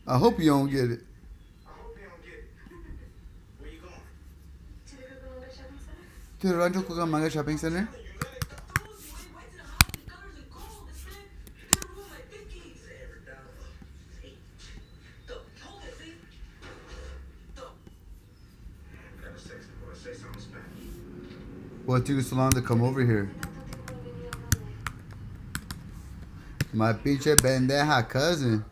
I hope you don't get it. To the Rancho Cucamonga Shopping Center. What took you so long to come over here? My pinche pendeja cousin.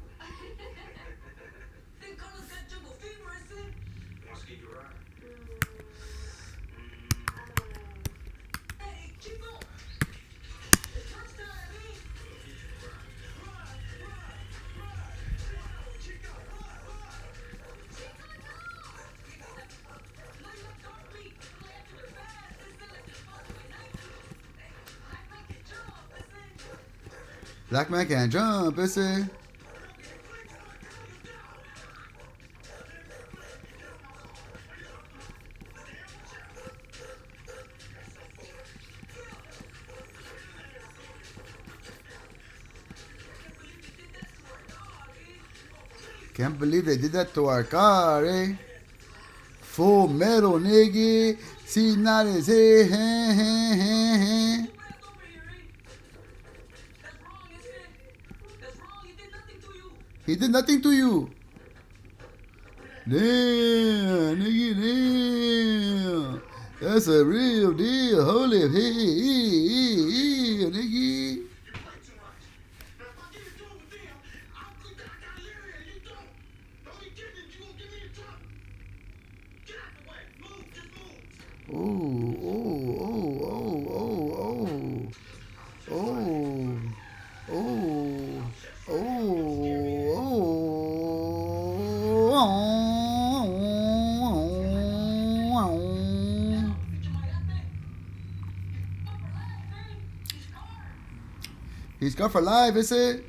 Black man can't jump, is it? Can't believe they did that to our car, eh? Full metal, nigga. See, not his head. He did nothing to you. Damn, nigga, damn. That's a real deal. Holy hell, nigga. Oh, oh, oh, oh, oh, oh, oh, oh, oh. He's gone for life, is it?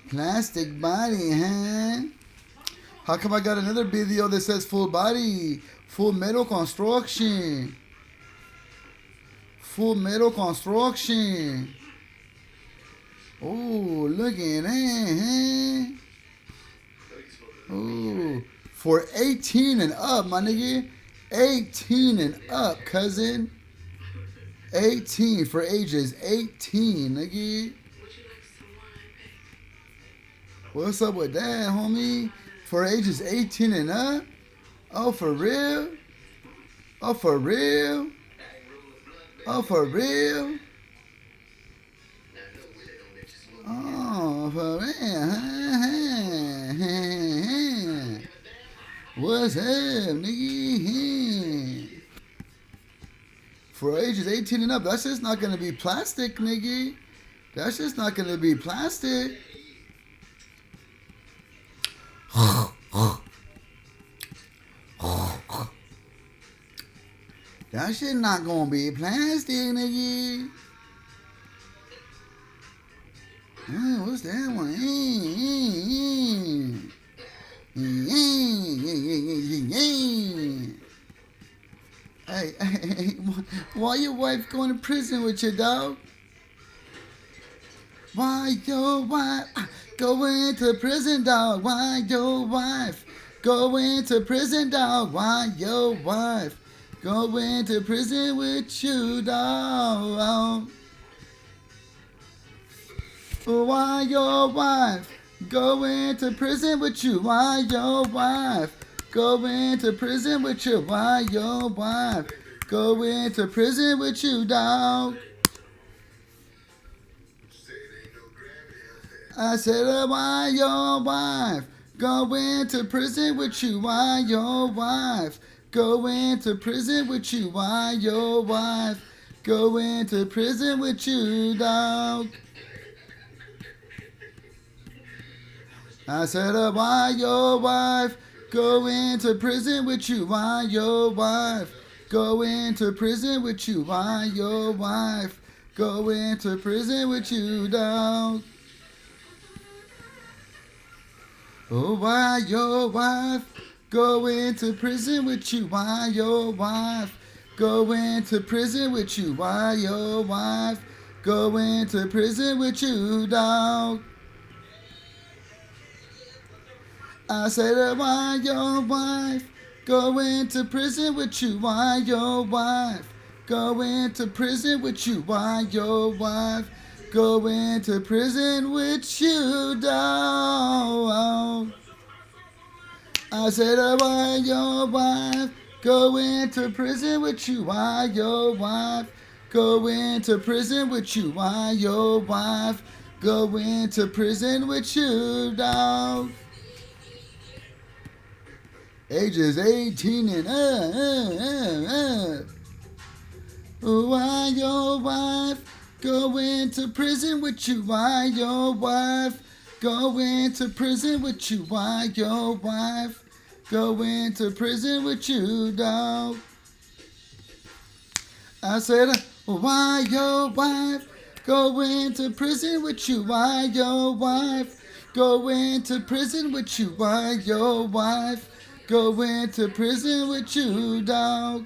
Plastic body, huh? How come I got another video that says full body? Full metal construction. Full metal construction. Oh, look at that, huh? Oh, for 18 and up, my nigga. 18 and up, cousin. 18 for ages 18, nigga. What's up with that, homie? For ages 18 and up? Oh, for real? Oh, for real? Oh, for real? Oh, for real? What's up, nigga? For ages 18 and up, that's just not gonna be plastic, nigga. That's just not gonna be plastic. That shit not gonna be plastic, nigga. What's that one? Hey, why your wife going to prison with you, dog? Why your wife going to prison, dog? Why your wife going to prison, dog? Why your wife going to prison with you, dog? Why your wife going to prison with you? Why your wife going to prison with you? Why your wife going to prison with you, dog? I said, why your wife going to prison with you? Why your wife going to prison with you? Why your wife going to prison with you, dog? I said, why your wife going to prison with you? Why your wife going to prison with you? Why your wife going to prison with you, dog? Oh, why your wife Go into prison with you, why your wife? Go into prison with you, why your wife? Go into prison with you, dog. I said, why your wife? Go into prison with you, why your wife? Go into prison with you, why your wife? Go into prison with you, dog. I said, why your wife? Go into prison with you, why your wife? Go into prison with you, why your wife? Go into prison with you, dog. Ages 18 and Why your wife? Go into prison with you, why your wife? Go into prison with you, why your wife? Go into prison with you, dog. I said, why your wife? Go into prison with you, why your wife? Go into prison with you, why your wife? Go into prison with you, dog.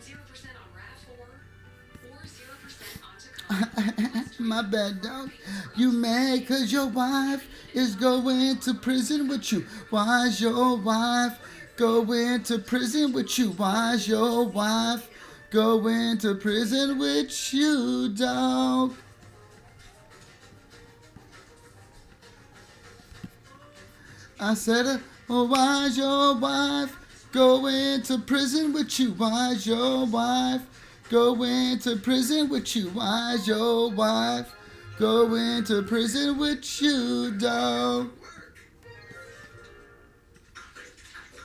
My bad, dog. You mad cause your wife is going to prison with you. Why's your wife go into prison with you? Why's your wife go into prison with you, dog? I said, why's your wife go into prison with you? Why's your wife go into prison with you? Why's your wife go into prison with you, dog?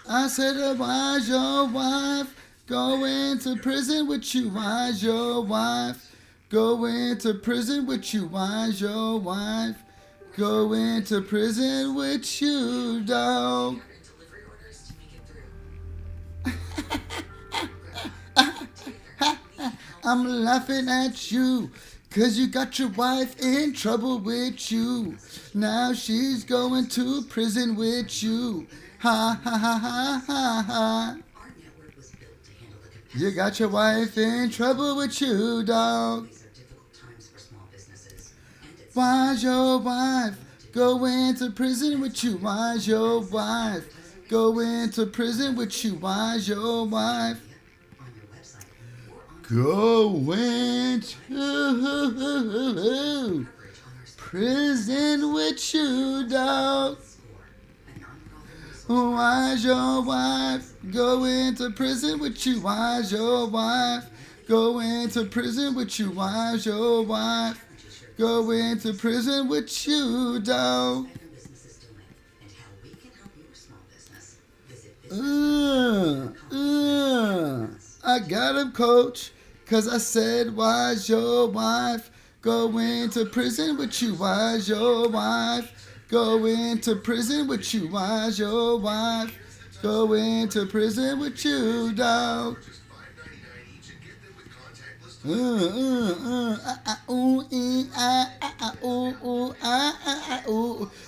I said, why's your wife go into prison with you? Why's your wife go into prison with you? Why's your wife go into prison with you, dog? I'm laughing at you, cause you got your wife in trouble with you. Now she's going to prison with you. Ha ha ha ha ha ha. You got your wife in trouble with you, dog. Why's your wife go into prison with you? Why's your wife go into prison with you? Why's your wife go into prison with you, dog? Why's your wife go into prison with you? Why's your wife go into prison with you? Why's your wife go into prison with you, dog? I got him, coach, cause I said, why's your wife go into prison with you? Why's your wife go into prison with you? Why's your wife go into prison with you, dog?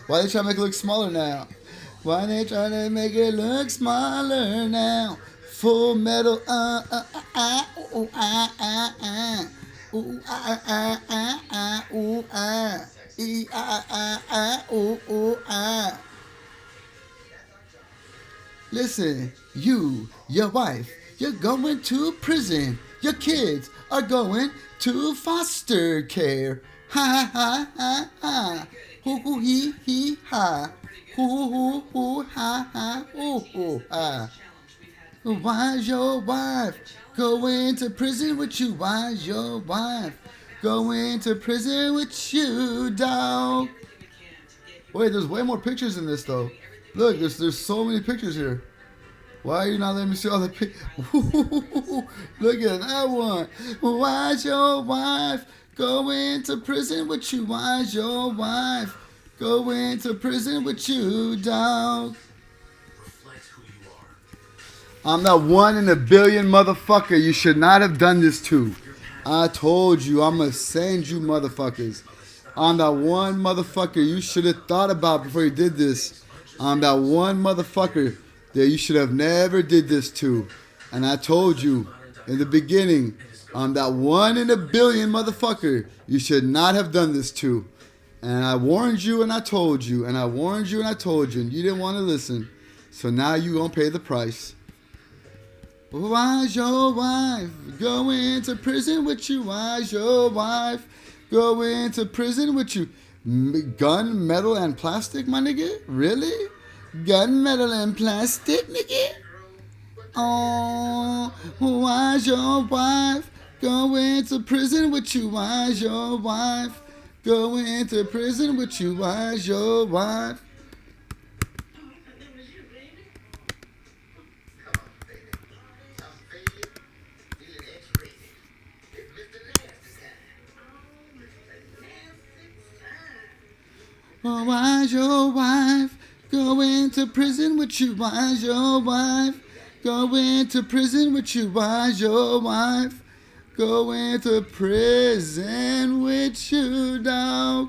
Why they trying to make it look smaller now? Why they trying to make it look smaller now? Full metal, Listen, you, your wife, you're going to prison. Your kids are going to foster care. Ha ha ha ha. Hoo hoo hee hee ha. Hoo hoo hoo ha ha hoo hoo ha. Why's your wife going to prison with you? Why's your wife going to prison with you, dog? Wait, there's way more pictures in this though. Look, there's so many pictures here. Why are you not letting me see all the pictures? Look at that one. Why's your wife going to prison with you? Why's your wife going to prison with you, dog? I'm that 1 in a billion motherfucker you should not have done this to. I told you I'm gonna send you motherfuckers. I'm that one motherfucker you should have thought about before you did this. I'm that one motherfucker. that you should have never did this to. And I told you in the beginning, I'm that 1 in a billion motherfucker you should not have done this to. And I warned you and I told you, and I warned you and I told you, and you didn't want to listen. So now you gonna pay the price. Why's your wife going to prison with you? Why's your wife going to prison with you? Gun, metal, and plastic, my nigga? Really? Gun, metal, and plastic, nigga? Oh, why's your wife going to prison with you? Why's your wife going to prison with you? Why's your wife? Oh, why's your wife going to prison with you? Why's your wife going to prison with you? Why's your wife going to prison with you, dog?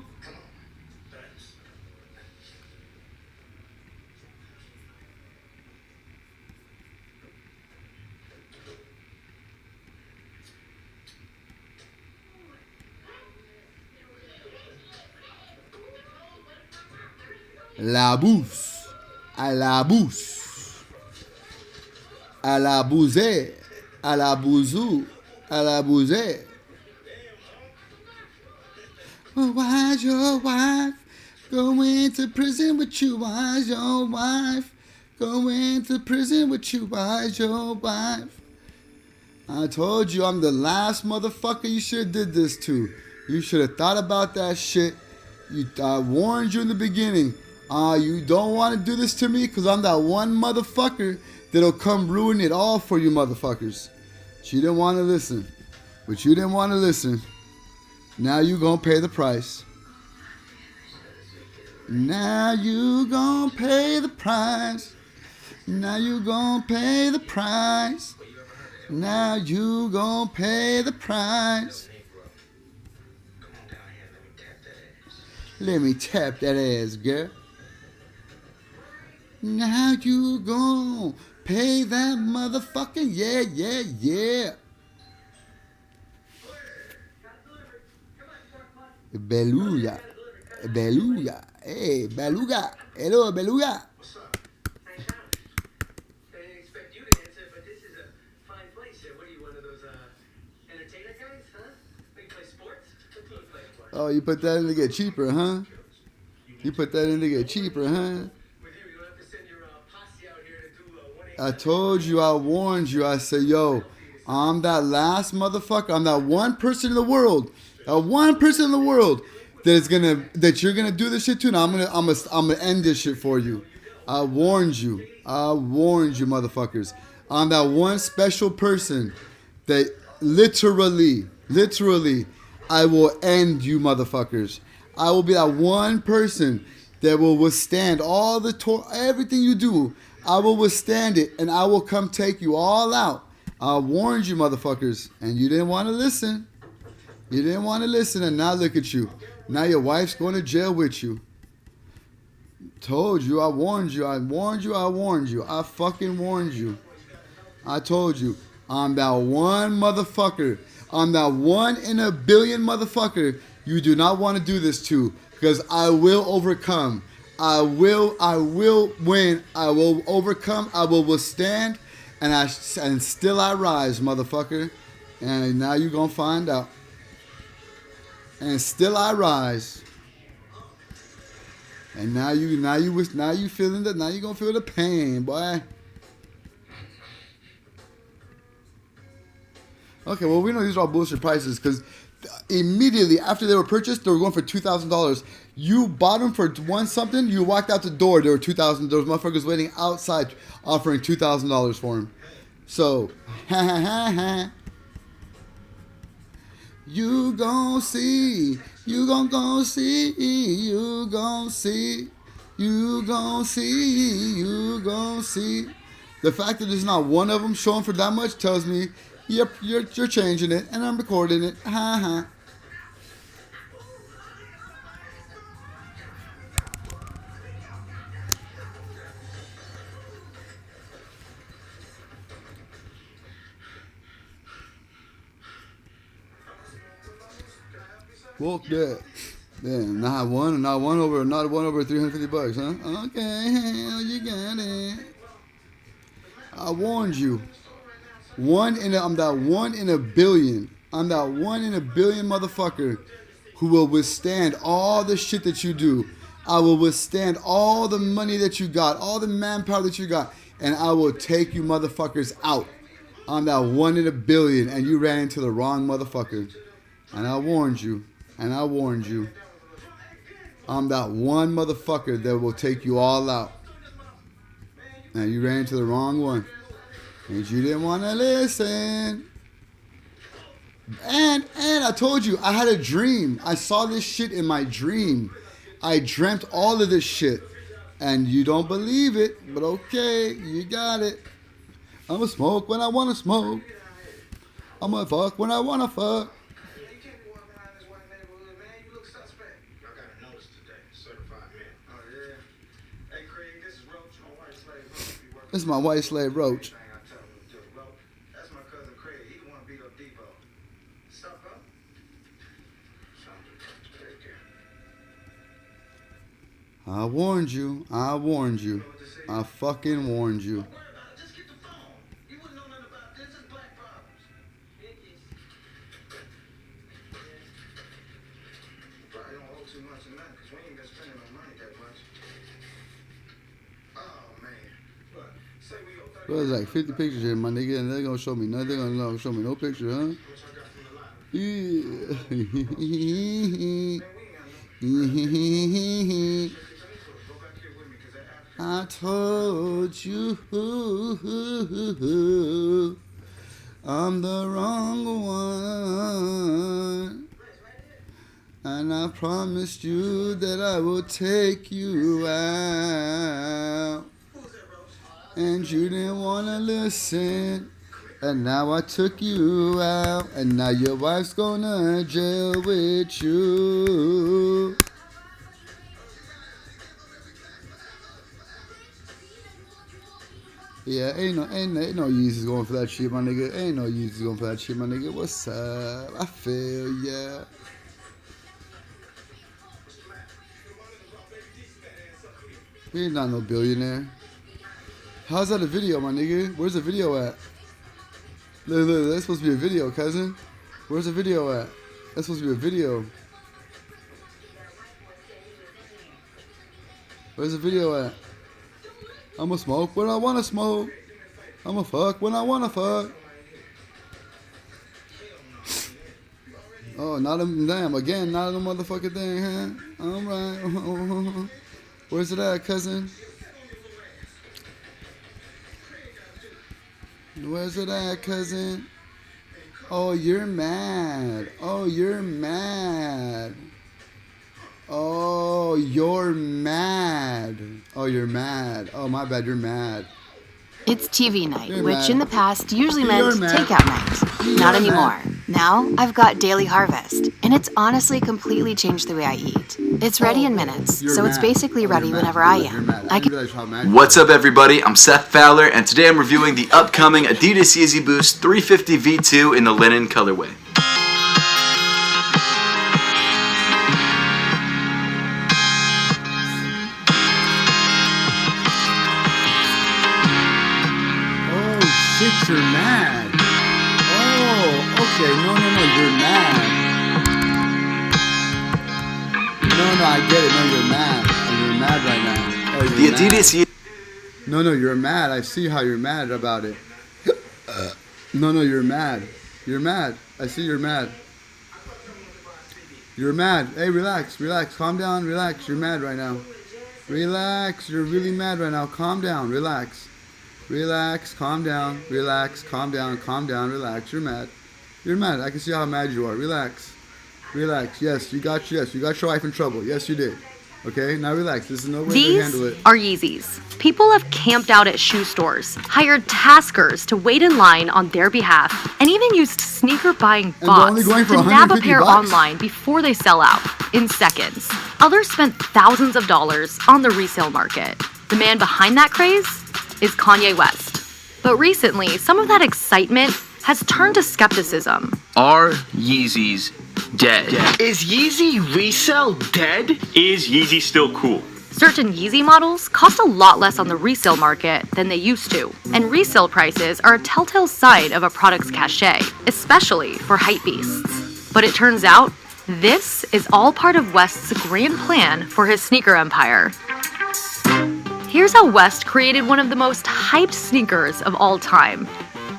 La bouse, à la bouse, à la bousée, à la bouzou, à la bousée. Well, why's your wife going to prison with you? Why's your wife going to prison with you? Why's your wife? I told you I'm the last motherfucker you should have did this to. You should have thought about that shit. I warned you in the beginning. You don't want to do this to me because I'm that one motherfucker that'll come ruin it all for you motherfuckers. But you didn't want to listen. But you didn't want to listen. Now you gonna pay the price. Now you gonna pay the price. Now you gonna pay the price. Now you gonna pay the price. Let me tap that ass, girl. Now you gon' pay that motherfucking yeah. Beluga. Hey, Beluga. Hello, Beluga. What's up? Hey, Sean. I didn't expect you to answer, but this is a fine place here. What are you, one of those entertainer guys, huh? You play sports? What do you play sports? Oh, you put that in to get cheaper, huh? You put that in to get cheaper, huh? I told you, I warned you. I said, yo, I'm that last motherfucker. I'm that one person in the world. That one person in the world that you're gonna do this shit to, and I'm gonna end this shit for you. I warned you. I warned you, motherfuckers. I'm that one special person that literally, I will end you, motherfuckers. I will be that one person that will withstand all the everything you do. I will withstand it, and I will come take you all out. I warned you, motherfuckers, and you didn't want to listen. You didn't want to listen, and now look at you. Now your wife's going to jail with you. Told you, I warned you, I warned you, I warned you. I fucking warned you. I told you, I'm that one motherfucker. I'm that 1 in a billion motherfucker you do not want to do this to, because I will overcome. I will win. I will overcome. I will withstand, and still I rise, motherfucker. And now you gonna find out. And still I rise. And now you feeling that. Now you gonna feel the pain, boy. Okay, well we know these are all bullshit prices because immediately after they were purchased, they were going for $2,000. You bought them for one something. You walked out the door. There were $2,000. There was motherfuckers waiting outside, offering $2,000 for him. So, you gon' see. You gon' see. You gon' see. You gon' see. You gon' see. The fact that there's not one of them showing for that much tells me you're changing it, and I'm recording it. Fuck that. Damn, not one over $350, huh? Okay, hell, you got it. I warned you. I'm that one in a billion. I'm that one in a billion motherfucker who will withstand all the shit that you do. I will withstand all the money that you got, all the manpower that you got, and I will take you motherfuckers out. I'm that one in a billion, and you ran into the wrong motherfucker. And I warned you. And I warned you. I'm that one motherfucker that will take you all out. And you ran into the wrong one. And you didn't want to listen. And I told you, I had a dream. I saw this shit in my dream. I dreamt all of this shit. And you don't believe it, but okay, you got it. I'ma smoke when I want to smoke. I'ma fuck when I want to fuck. This is my white slave Roach. That's my cousin Craig. He the one beat up Depot. Stop up. I warned you. I warned you. I fucking warned you. Just get the phone. You wouldn't know nothing about this. It's black problems. Probably don't owe too much of nothing because we ain't been spending no money that much. Oh, man. What? Say we owe 30. Bro, there's like 50 pictures here, my nigga, and they're gonna show me nothing. They're gonna show me no picture, huh? Yeah. I told you I'm the wrong one, and I promised you that I will take you out, and you didn't want to listen, and now I took you out, and now your wife's gonna jail with you. Yeah, ain't no Yeezy's going for that shit, my nigga. Ain't no Yeezy's going for that shit, my nigga. What's up? I feel ya. You're not no billionaire. How's that a video, my nigga? Where's the video at? Look, that's supposed to be a video, cousin. Where's the video at? That's supposed to be a video. Where's the video at? I'ma smoke when I wanna smoke. I'ma fuck when I wanna fuck. Oh, not a damn again, not a motherfucking thing, huh? Alright. Where's it at, cousin? Where's it at, cousin? Oh, you're mad. Oh, you're mad. Oh, you're mad. Oh, you're mad. Oh, my bad, you're mad. It's TV night, You're which mad. in the past usually meant You're mad. takeout night. You're Not anymore. mad. Now I've got Daily Harvest, and it's honestly completely changed the way I eat. It's ready in minutes, You're so it's mad. basically Oh, ready you're mad. whenever I You're am. mad. I I can realize how mad you What's are. up, everybody? I'm Seth Fowler, and today I'm reviewing the upcoming Adidas Yeezy Boost 350 V2 in the linen colorway. Oh, shit, you're mad. Oh, okay. No, you're mad. No, I get it. No, you're mad. Oh, you're mad right now. Oh, The you're mad. Adidas Yeezy No, you're mad. I see how you're mad about it. No, you're mad. You're mad. I see you're mad. You're mad. Hey, relax. Calm down. Relax. You're mad right now. Relax. You're really mad right now. Calm down. Relax. Calm down. Relax. Calm down. Relax. You're mad. You're mad. I can see how mad you are. Relax. Yes, you got your wife in trouble. Yes, you did. Okay, now relax. This is no way to handle These it. are Yeezys. People have camped out at shoe stores, hired taskers to wait in line on their behalf, and even used sneaker buying they're only bots going for to nab a $150 pair online before they sell out in seconds. Others spent thousands of dollars on the resale market. The man behind that craze is Kanye West. But recently, some of that excitement has turned to skepticism. Are Yeezys dead. Is Yeezy resale dead? Is Yeezy still cool? Certain Yeezy models cost a lot less on the resale market than they used to, and resale prices are a telltale sign of a product's cachet, especially for hypebeasts. But it turns out, this is all part of West's grand plan for his sneaker empire. Here's how West created one of the most hyped sneakers of all time,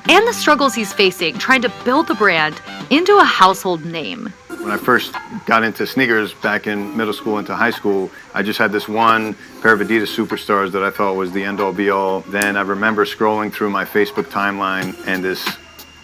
and the struggles he's facing trying to build the brand into a household name. When I first got into sneakers back in middle school into high school, I just had this one pair of Adidas Superstars that I thought was the end-all be-all. Then I remember scrolling through my Facebook timeline and this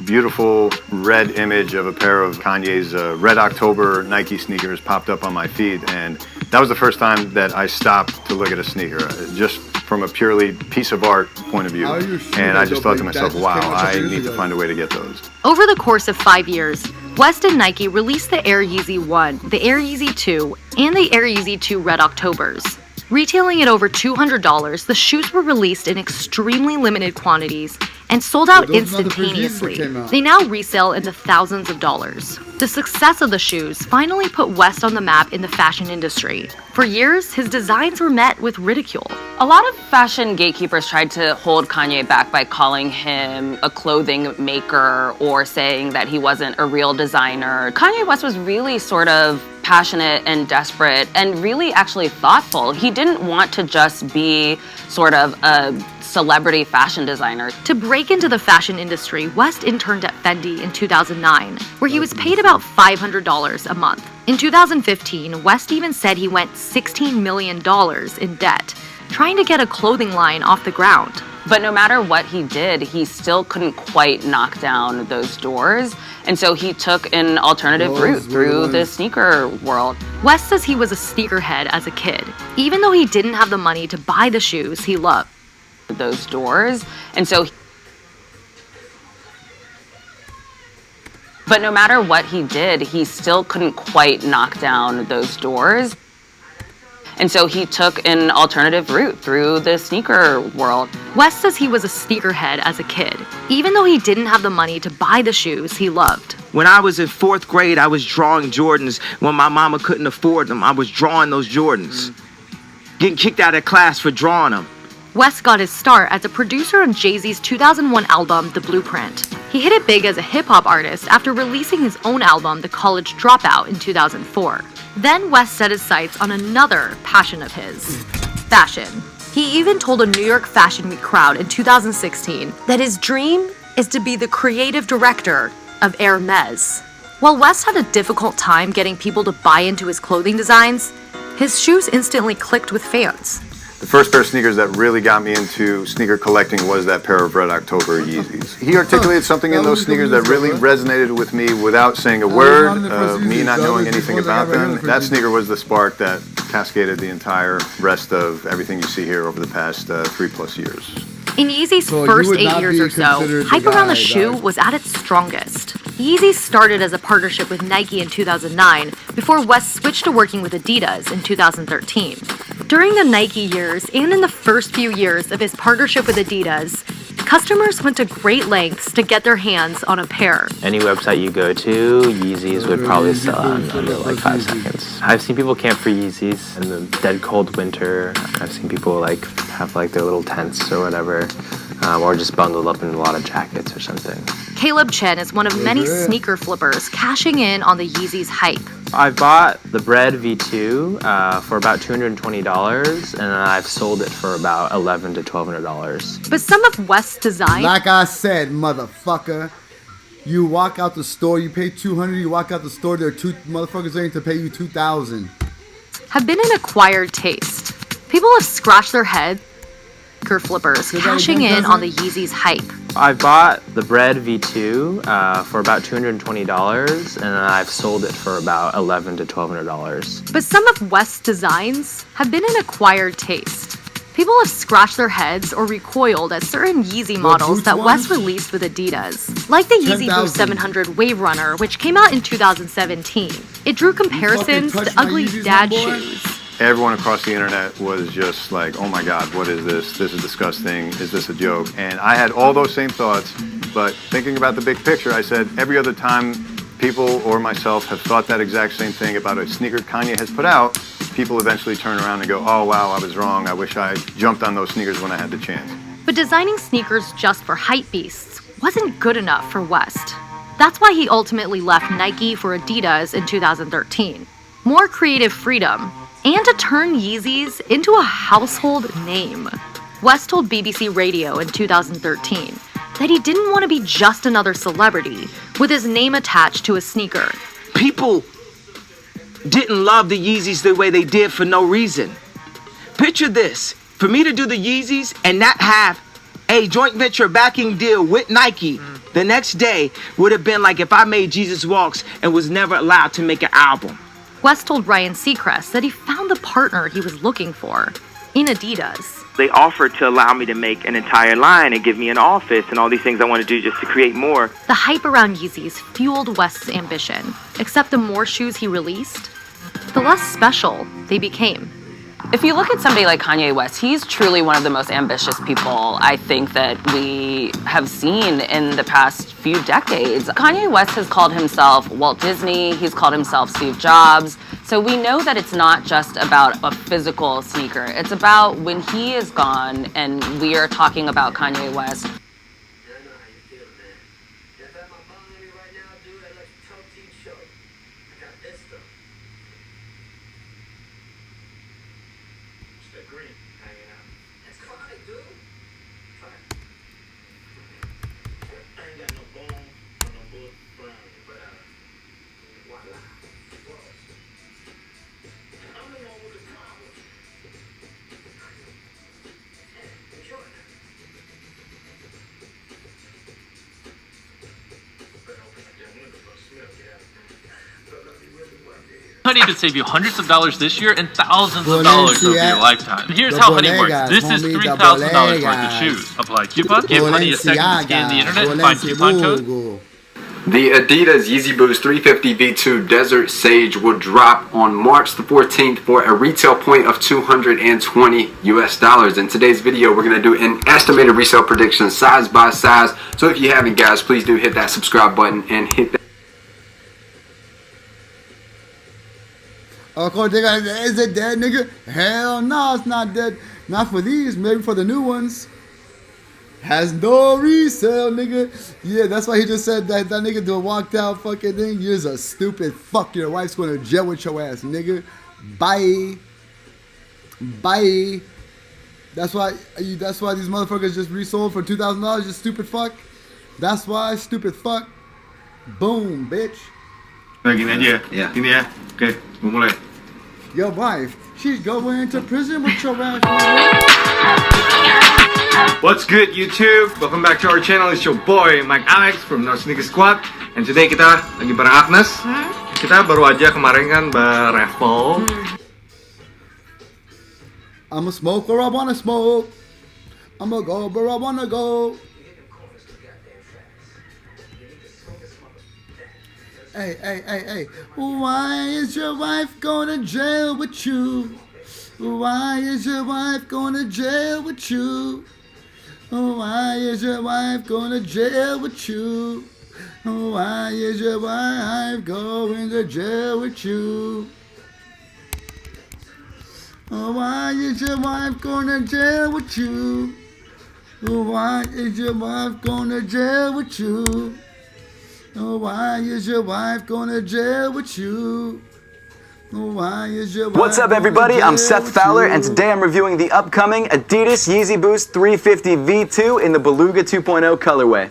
beautiful red image of a pair of Kanye's Red October Nike sneakers popped up on my feed, and that was the first time that I stopped to look at a sneaker, just from a purely piece of art point of view. And I just thought to myself, wow, I need to find a way to get those. Over the course of 5 years, West and Nike released the Air Yeezy 1, the Air Yeezy 2, and the Air Yeezy 2 Red Octobers. Retailing at over $200, the shoes were released in extremely limited quantities and sold out instantaneously. They now resell in the thousands of dollars. The success of the shoes finally put West on the map in the fashion industry. For years, his designs were met with ridicule. A lot of fashion gatekeepers tried to hold Kanye back by calling him a clothing maker or saying that he wasn't a real designer. Kanye West was really sort of passionate and desperate and really actually thoughtful. He didn't want to just be sort of a celebrity fashion designer. To break into the fashion industry, West interned at Fendi in 2009, where he was paid about $500 a month. In 2015, West even said he went $16 million in debt, trying to get a clothing line off the ground. But no matter what he did, he still couldn't quite knock down those doors. And so he took an alternative route through the sneaker world. West says he was a sneakerhead as a kid, even though he didn't have the money to buy the shoes he loved. Those doors. And so, but no matter what he did, he still couldn't quite knock down those doors. And so he took an alternative route through the sneaker world. West says he was a sneakerhead as a kid, even though he didn't have the money to buy the shoes he loved. When I was in 4th grade, I was drawing Jordans. When my mama couldn't afford them, I was drawing those Jordans. Getting kicked out of class for drawing them. West got his start as a producer on Jay-Z's 2001 album, The Blueprint. He hit it big as a hip-hop artist after releasing his own album, The College Dropout, in 2004. Then West set his sights on another passion of his, fashion. He even told a New York Fashion Week crowd in 2016 that his dream is to be the creative director of Hermes. While West had a difficult time getting people to buy into his clothing designs, his shoes instantly clicked with fans. The first pair of sneakers that really got me into sneaker collecting was that pair of Red October Yeezys. He articulated something in those sneakers that really resonated with me without saying a word, me not knowing anything about them. That sneaker was the spark that cascaded the entire rest of everything you see here over the past 3+ years. In Yeezy's first 8 years or so, hype around the shoe was at its strongest. Yeezy started as a partnership with Nike in 2009 before West switched to working with Adidas in 2013. During the Nike years and in the first few years of his partnership with Adidas, customers went to great lengths to get their hands on a pair. Any website you go to, Yeezys would probably sell out in under like 5 seconds. I've seen people camp for Yeezys in the dead cold winter. I've seen people like have like their little tents or whatever, or just bundled up in a lot of jackets or something. Caleb Chen is one of many sneaker flippers cashing in on the Yeezy's hype. I bought the Bread V2 for about $220, and I've sold it for about $1,100 to $1,200. But some of West's design, like I said, motherfucker, you walk out the store, you pay $200, you walk out the store, there are 2 motherfuckers there to pay you $2,000. have been an acquired taste. People have scratched their heads, sneaker flippers cashing in on the Yeezy's hype. I bought the Bread V2 for about $220, and I've sold it for about $1,100 to $1,200. But some of West's designs have been an acquired taste. People have scratched their heads or recoiled at certain Yeezy models that West released with Adidas, like the Yeezy Boost 700 Wave Runner, which came out in 2017. It drew comparisons to ugly dad shoes. Everyone across the internet was just like, oh my God, what is this? This is disgusting. Is this a joke? And I had all those same thoughts, but thinking about the big picture, I said every other time people or myself have thought that exact same thing about a sneaker Kanye has put out, people eventually turn around and go, oh wow, I was wrong. I wish I jumped on those sneakers when I had the chance. But designing sneakers just for hype beasts wasn't good enough for West. That's why he ultimately left Nike for Adidas in 2013. More creative freedom, and to turn Yeezys into a household name. West told BBC Radio in 2013 that he didn't want to be just another celebrity with his name attached to a sneaker. People didn't love the Yeezys the way they did for no reason. Picture this, for me to do the Yeezys and not have a joint venture backing deal with Nike the next day would have been like if I made Jesus Walks and was never allowed to make an album. West told Ryan Seacrest that he found the partner he was looking for in Adidas. They offered to allow me to make an entire line and give me an office and all these things I want to do just to create more. The hype around Yeezys fueled West's ambition, except the more shoes he released, the less special they became. If you look at somebody like Kanye West, he's truly one of the most ambitious people I think that we have seen in the past few decades. Kanye West has called himself Walt Disney, he's called himself Steve Jobs. So we know that it's not just about a physical sneaker. It's about when he is gone and we are talking about Kanye West. Honey to save you hundreds of dollars this year and thousands of dollars over your lifetime. And here's how Honey works. This is $3,000 worth of shoes. Apply coupon, give Honey a second to scan the internet and find coupon code. The Adidas Yeezy Boost 350 V2 Desert Sage will drop on March the 14th for a retail point of $220 US. In today's video, we're going to do an estimated resale prediction size by size. So if you haven't, guys, please do hit that subscribe button and hit that. Of course, they got, is it dead, nigga? Hell no, it's not dead. Not for these, maybe for the new ones. Has no resale, nigga. Yeah, that's why he just said that nigga do a walked out fucking thing. You're a stupid fuck. Your wife's going to jail with your ass, nigga. Bye. Bye. That's why these motherfuckers just resold for $2,000, you stupid fuck. That's why, stupid fuck. Boom, bitch. Gini aja ya? Gini ya? Oke, mau mulai. Your wife, she's going to prison with your ass. What's good, YouTube? Welcome back to our channel. It's your boy Mike Alex from No Sneaker Squad. And today kita lagi bareng Agnes. Kita baru aja kemarin kan berrevel. I'm a smoker, I wanna smoke. I'm a go, but I wanna go. Hey. Why is your wife going to jail with you? Why is your wife going to jail with you? Why is your wife going to jail with you? Why is your wife going to jail with you? Why is your wife going to jail with you? Why is your wife going to jail with you? Why is your wife going to jail with you? Why is your wife What's up, everybody? I'm Seth Fowler, and today I'm reviewing the upcoming Adidas Yeezy Boost 350 V2 in the Beluga 2.0 colorway.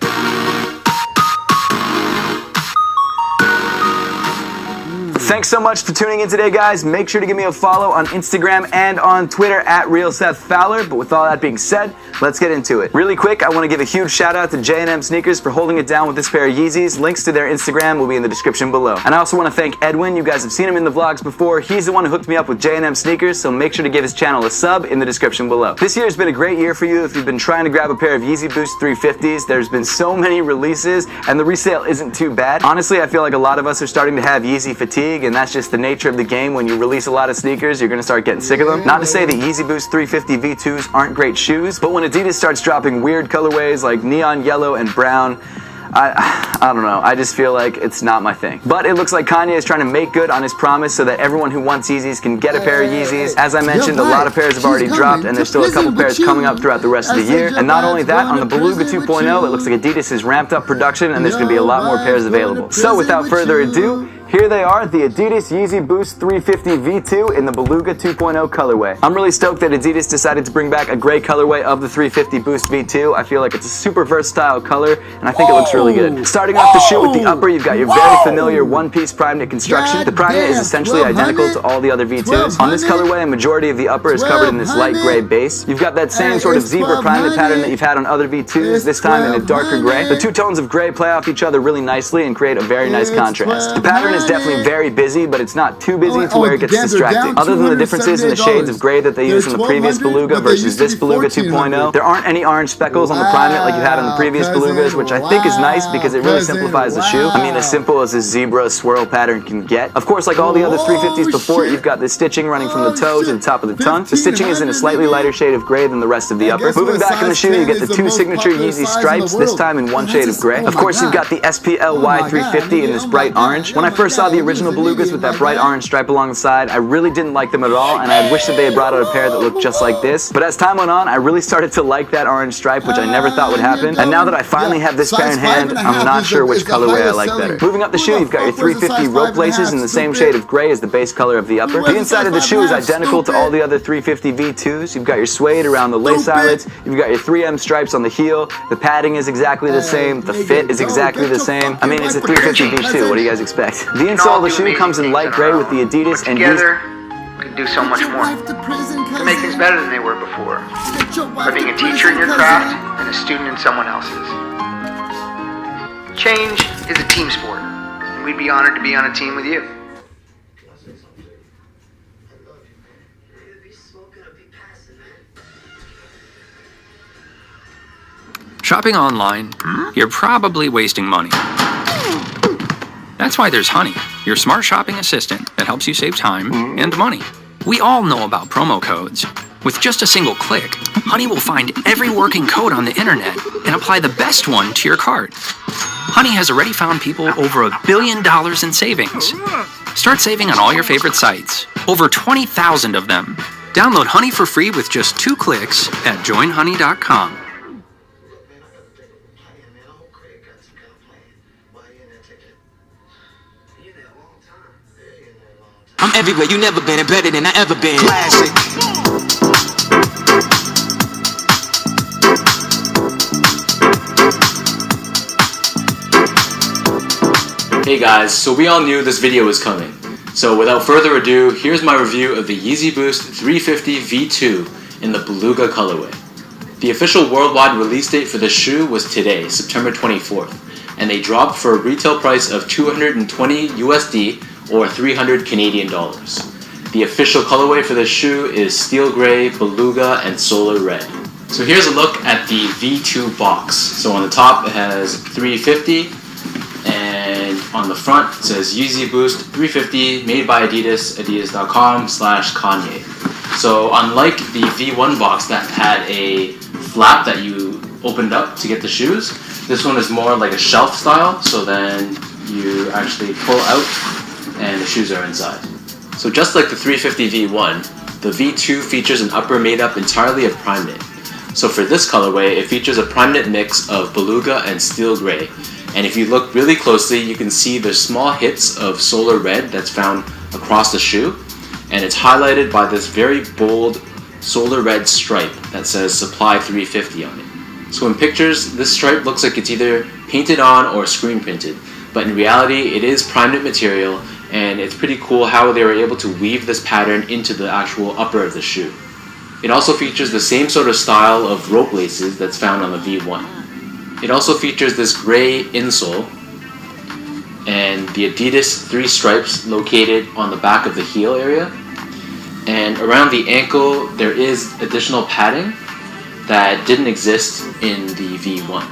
Thanks so much for tuning in today, guys. Make sure to give me a follow on Instagram and on Twitter at RealSethFowler. But with all that being said, let's get into it. Really quick, I want to give a huge shout out to J&M Sneakers for holding it down with this pair of Yeezys. Links to their Instagram will be in the description below. And I also want to thank Edwin. You guys have seen him in the vlogs before. He's the one who hooked me up with J&M Sneakers, so make sure to give his channel a sub in the description below. This year has been a great year for you if you've been trying to grab a pair of Yeezy Boost 350s. There's been so many releases, and the resale isn't too bad. Honestly, I feel like a lot of us are starting to have Yeezy fatigue, and that's just the nature of the game. When you release a lot of sneakers, you're going to start getting sick of them. Not to say the Yeezy Boost 350 V2s aren't great shoes, but when Adidas starts dropping weird colorways like neon yellow and brown, I don't know. I just feel like it's not my thing. But it looks like Kanye is trying to make good on his promise so that everyone who wants Yeezys can get a pair of Yeezys. As I mentioned, a lot of pairs have already dropped, and there's still a couple pairs coming up throughout the rest of the year. And not only that, on the Beluga 2.0, it looks like Adidas has ramped up production, and there's going to be a lot more pairs available. So without further ado, here they are, the Adidas Yeezy Boost 350 V2 in the Beluga 2.0 colorway. I'm really stoked that Adidas decided to bring back a gray colorway of the 350 Boost V2. I feel like it's a super versatile color, and I think it looks really good. Starting off the shoe with the upper, you've got your very familiar one-piece prime knit construction. The prime knit is essentially identical to all the other V2s. On this colorway, a majority of the upper is covered in this light gray base. You've got that same sort of zebra prime knit pattern that you've had on other V2s, this time in a darker gray. The two tones of gray play off each other really nicely and create a very nice contrast. The pattern is definitely very busy, but it's not too busy to where it gets distracting. Other than the differences in the shades of gray that they use in the previous Beluga versus this Beluga 2.0, there aren't any orange speckles on the prime knit like you had on the previous Belugas, which I think is nice because it really simplifies the shoe. I mean, as simple as this zebra swirl pattern can get. Of course, like all the other 350s before, you've got this stitching running from the toe to the top of the tongue. The stitching is in a slightly lighter shade of gray than the rest of the upper. Moving back in the shoe, you get the two signature Yeezy stripes, this time in one shade of gray. Of course, you've got the SPLY 350 in this bright orange. When I first saw the original Belugas with that bright orange stripe along the side, I really didn't like them at all, and I had wished that they had brought out a pair that looked just like this. But as time went on, I really started to like that orange stripe, which I never thought would happen. And now that I finally have this pair in hand, I'm not sure which colorway I like better. Moving up the shoe, you've got your 350 rope laces in the same shade of gray as the base color of the upper. The inside of the shoe is identical to all the other 350 V2s. You've got your suede around the lace eyelets. You've got your 3M stripes on the heel. The padding is exactly the same. The fit is exactly the same. I mean, it's a 350 V2. What do you guys expect? The insole of the shoe comes in light gray with the Adidas and together, we can do so much more to make things better than they were before. By being a teacher in your craft and a student in someone else's. Change is a team sport, and we'd be honored to be on a team with you. Shopping online, you're probably wasting money. That's why there's Honey, your smart shopping assistant that helps you save time and money. We all know about promo codes. With just a single click, Honey will find every working code on the internet and apply the best one to your cart. Honey has already found people over $1 billion in savings. Start saving on all your favorite sites, over 20,000 of them. Download Honey for free with just 2 clicks at joinhoney.com. I'm everywhere you never been and better than I ever been. Classic. Hey guys, so we all knew this video was coming. So without further ado, here's my review of the Yeezy Boost 350 V2 in the Beluga colorway. The official worldwide release date for the shoe was today, September 24th, and they dropped for a retail price of $220 USD or 300 Canadian dollars. The official colorway for this shoe is steel gray, beluga, and solar red. So here's a look at the V2 box. So on the top it has 350, and on the front it says Yeezy Boost 350 made by Adidas, adidas.com/Kanye. So unlike the V1 box that had a flap that you opened up to get the shoes, this one is more like a shelf style, so then you actually pull out and the shoes are inside. So just like the 350 V1, the V2 features an upper made up entirely of prime knit. So for this colorway, it features a prime knit mix of beluga and steel gray. And if you look really closely, you can see there's small hits of solar red that's found across the shoe. And it's highlighted by this very bold solar red stripe that says Supply 350 on it. So in pictures, this stripe looks like it's either painted on or screen printed. But in reality, it is prime knit material, and it's pretty cool how they were able to weave this pattern into the actual upper of the shoe. It also features the same sort of style of rope laces that's found on the V1. It also features this gray insole and the Adidas 3 stripes located on the back of the heel area. And around the ankle, there is additional padding that didn't exist in the V1.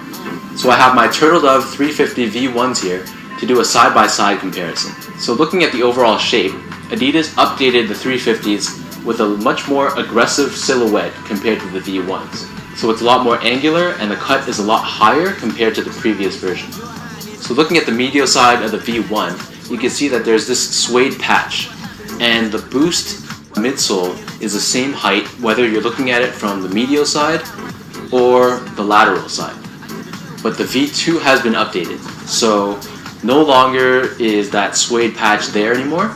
So I have my Turtle Dove 350 V1s here to do a side-by-side comparison. So looking at the overall shape, Adidas updated the 350s with a much more aggressive silhouette compared to the V1s. So it's a lot more angular and the cut is a lot higher compared to the previous version. So looking at the medial side of the V1, you can see that there's this suede patch, and the Boost midsole is the same height whether you're looking at it from the medial side or the lateral side. But the V2 has been updated, so no longer is that suede patch there anymore,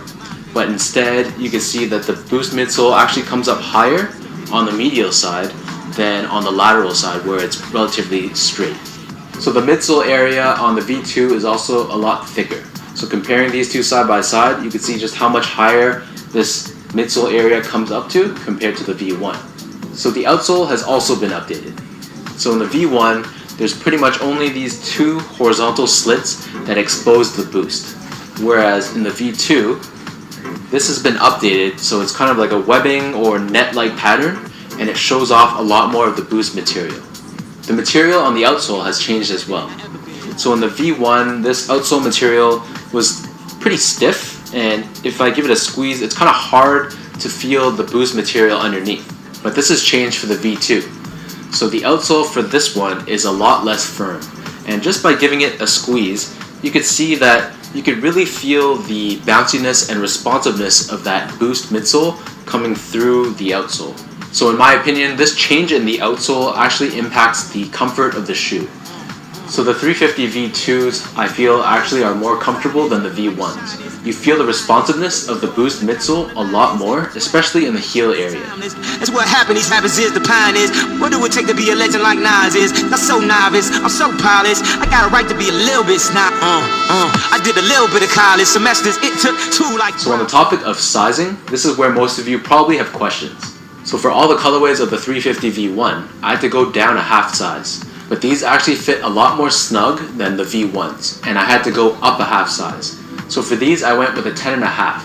but instead you can see that the Boost midsole actually comes up higher on the medial side than on the lateral side where it's relatively straight. So the midsole area on the V2 is also a lot thicker. So comparing these two side by side, you can see just how much higher this midsole area comes up to compared to the V1. So the outsole has also been updated. So in the V1, there's pretty much only these two horizontal slits that expose the Boost. Whereas in the V2, this has been updated, so it's kind of like a webbing or net-like pattern, and it shows off a lot more of the Boost material. The material on the outsole has changed as well. So in the V1, this outsole material was pretty stiff, and if I give it a squeeze, it's kind of hard to feel the Boost material underneath. But this has changed for the V2. So the outsole for this one is a lot less firm. And just by giving it a squeeze, you could see that you could really feel the bounciness and responsiveness of that Boost midsole coming through the outsole. So in my opinion, this change in the outsole actually impacts the comfort of the shoe. So the 350 V2s I feel actually are more comfortable than the V1s. You feel the responsiveness of the Boost midsole a lot more, especially in the heel area. That's what happened, these rappers is the pioneers. What do it take to be a legend like Nas is? I'm so novice, I'm so polished. I got a right to be a little bit snob. I did a little bit of college semesters, it took two like... So on the topic of sizing, this is where most of you probably have questions. So for all the colorways of the 350 V1, I had to go down a half size. But these actually fit a lot more snug than the V1s, and I had to go up a half size. So for these, I went with a 10.5,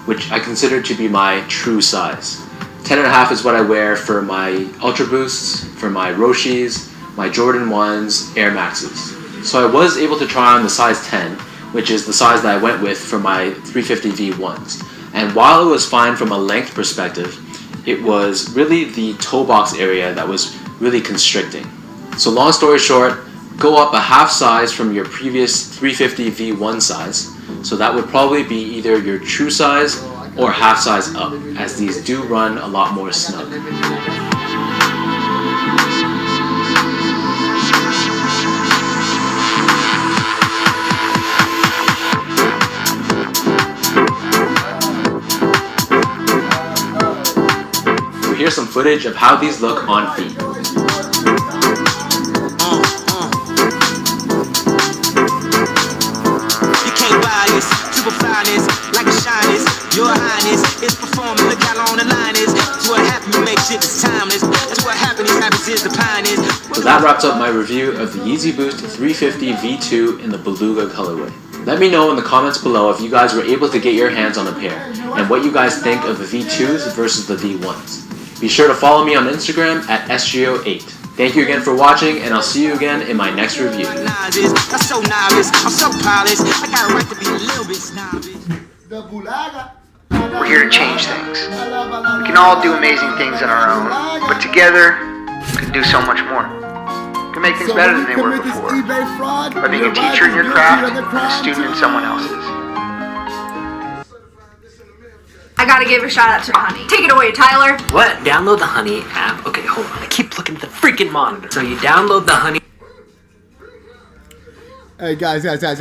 which I consider to be my true size. 10.5 is what I wear for my Ultra Boosts, for my Roshis, my Jordan 1s, Air Maxes. So I was able to try on the size 10, which is the size that I went with for my 350 V1s. And while it was fine from a length perspective, it was really the toe box area that was really constricting. So long story short, go up a half size from your previous 350 V1 size. So that would probably be either your true size or half size up, as these do run a lot more snug. So here's some footage of how these look on feet. Super flyness, like a shyness, your highness is performing, look how long the line is. That's what happened, you make shit that's timeless. That's what happened, these rappers is the pioneers. So that wraps up my review of the Yeezy Boost 350 V2 in the Beluga colorway. Let me know in the comments below if you guys were able to get your hands on a pair, and what you guys think of the V2s versus the V1s. Be sure to follow me on Instagram at SGO8. Thank you again for watching, and I'll see you again in my next review. We're here to change things. We can all do amazing things on our own, but together, we can do so much more. We can make things better than they were before. By being a teacher in your craft and a student in someone else's. I gotta give a shout out to Honey. Take it away, Tyler. What? Download the Honey app. Okay, hold on. I keep looking at the freaking monitor. So you download the Honey. Hey guys. Hey guys.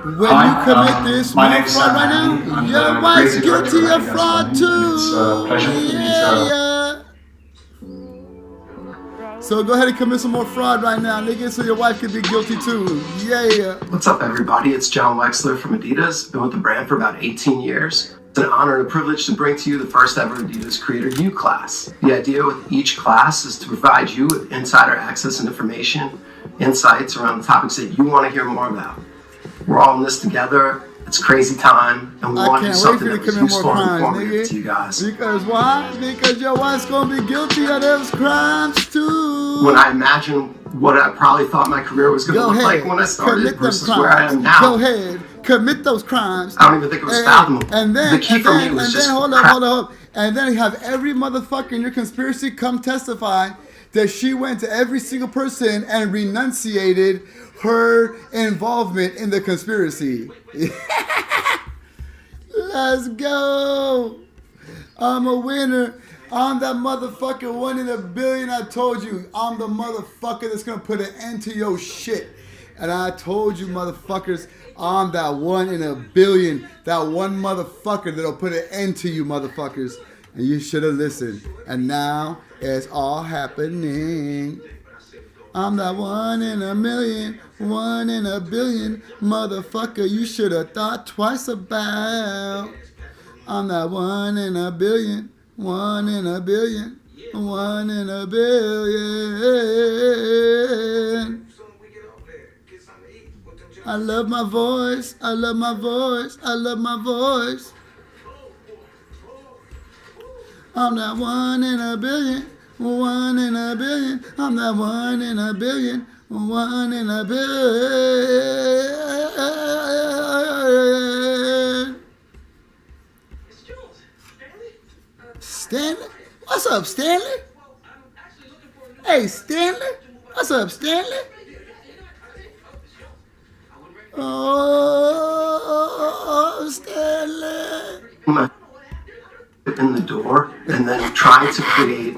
When you commit this fraud right now, your wife's guilty of fraud too. It's a pleasure for me to... So go ahead and commit some more fraud right now, nigga, so your wife can be guilty too. Yeah. What's up, everybody? It's John Wexler from Adidas. Been with the brand for about 18 years. It's an honor and a privilege to bring to you the first ever Adidas Creator U class. The idea with each class is to provide you with insider access and information, insights around the topics that you want to hear more about. We're all in this together. It's crazy time, and we want to do something that was useful and informative to you guys. Because why? Because your wife's gonna be guilty of those crimes too. When I imagine what I probably thought my career was going to look like when I started versus where I am now. Go ahead. commit those crimes. I don't even think it was fathomable. And then, the key for me was just hold up. And then have every motherfucker in your conspiracy come testify that she went to every single person and renunciated her involvement in the conspiracy. Let's go. I'm a winner. I'm that motherfucker 1 in a billion. I told you. I'm the motherfucker that's going to put an end to your shit. And I told you, motherfuckers, I'm that 1 in a billion. That one motherfucker that'll put an end to you, motherfuckers. And you should have listened. And now it's all happening. I'm that 1 in a million, 1 in a billion. Motherfucker, you should have thought twice about. I'm that 1 in a billion, 1 in a billion, 1 in a billion. I love my voice, I love my voice, I love my voice. I'm that 1 in a billion, 1 in a billion. I'm that 1 in a billion, 1 in a billion. Stanley? What's up, Stanley? Hey, Stanley? What's up, Stanley? Oh, Stanley. In the door and then try to create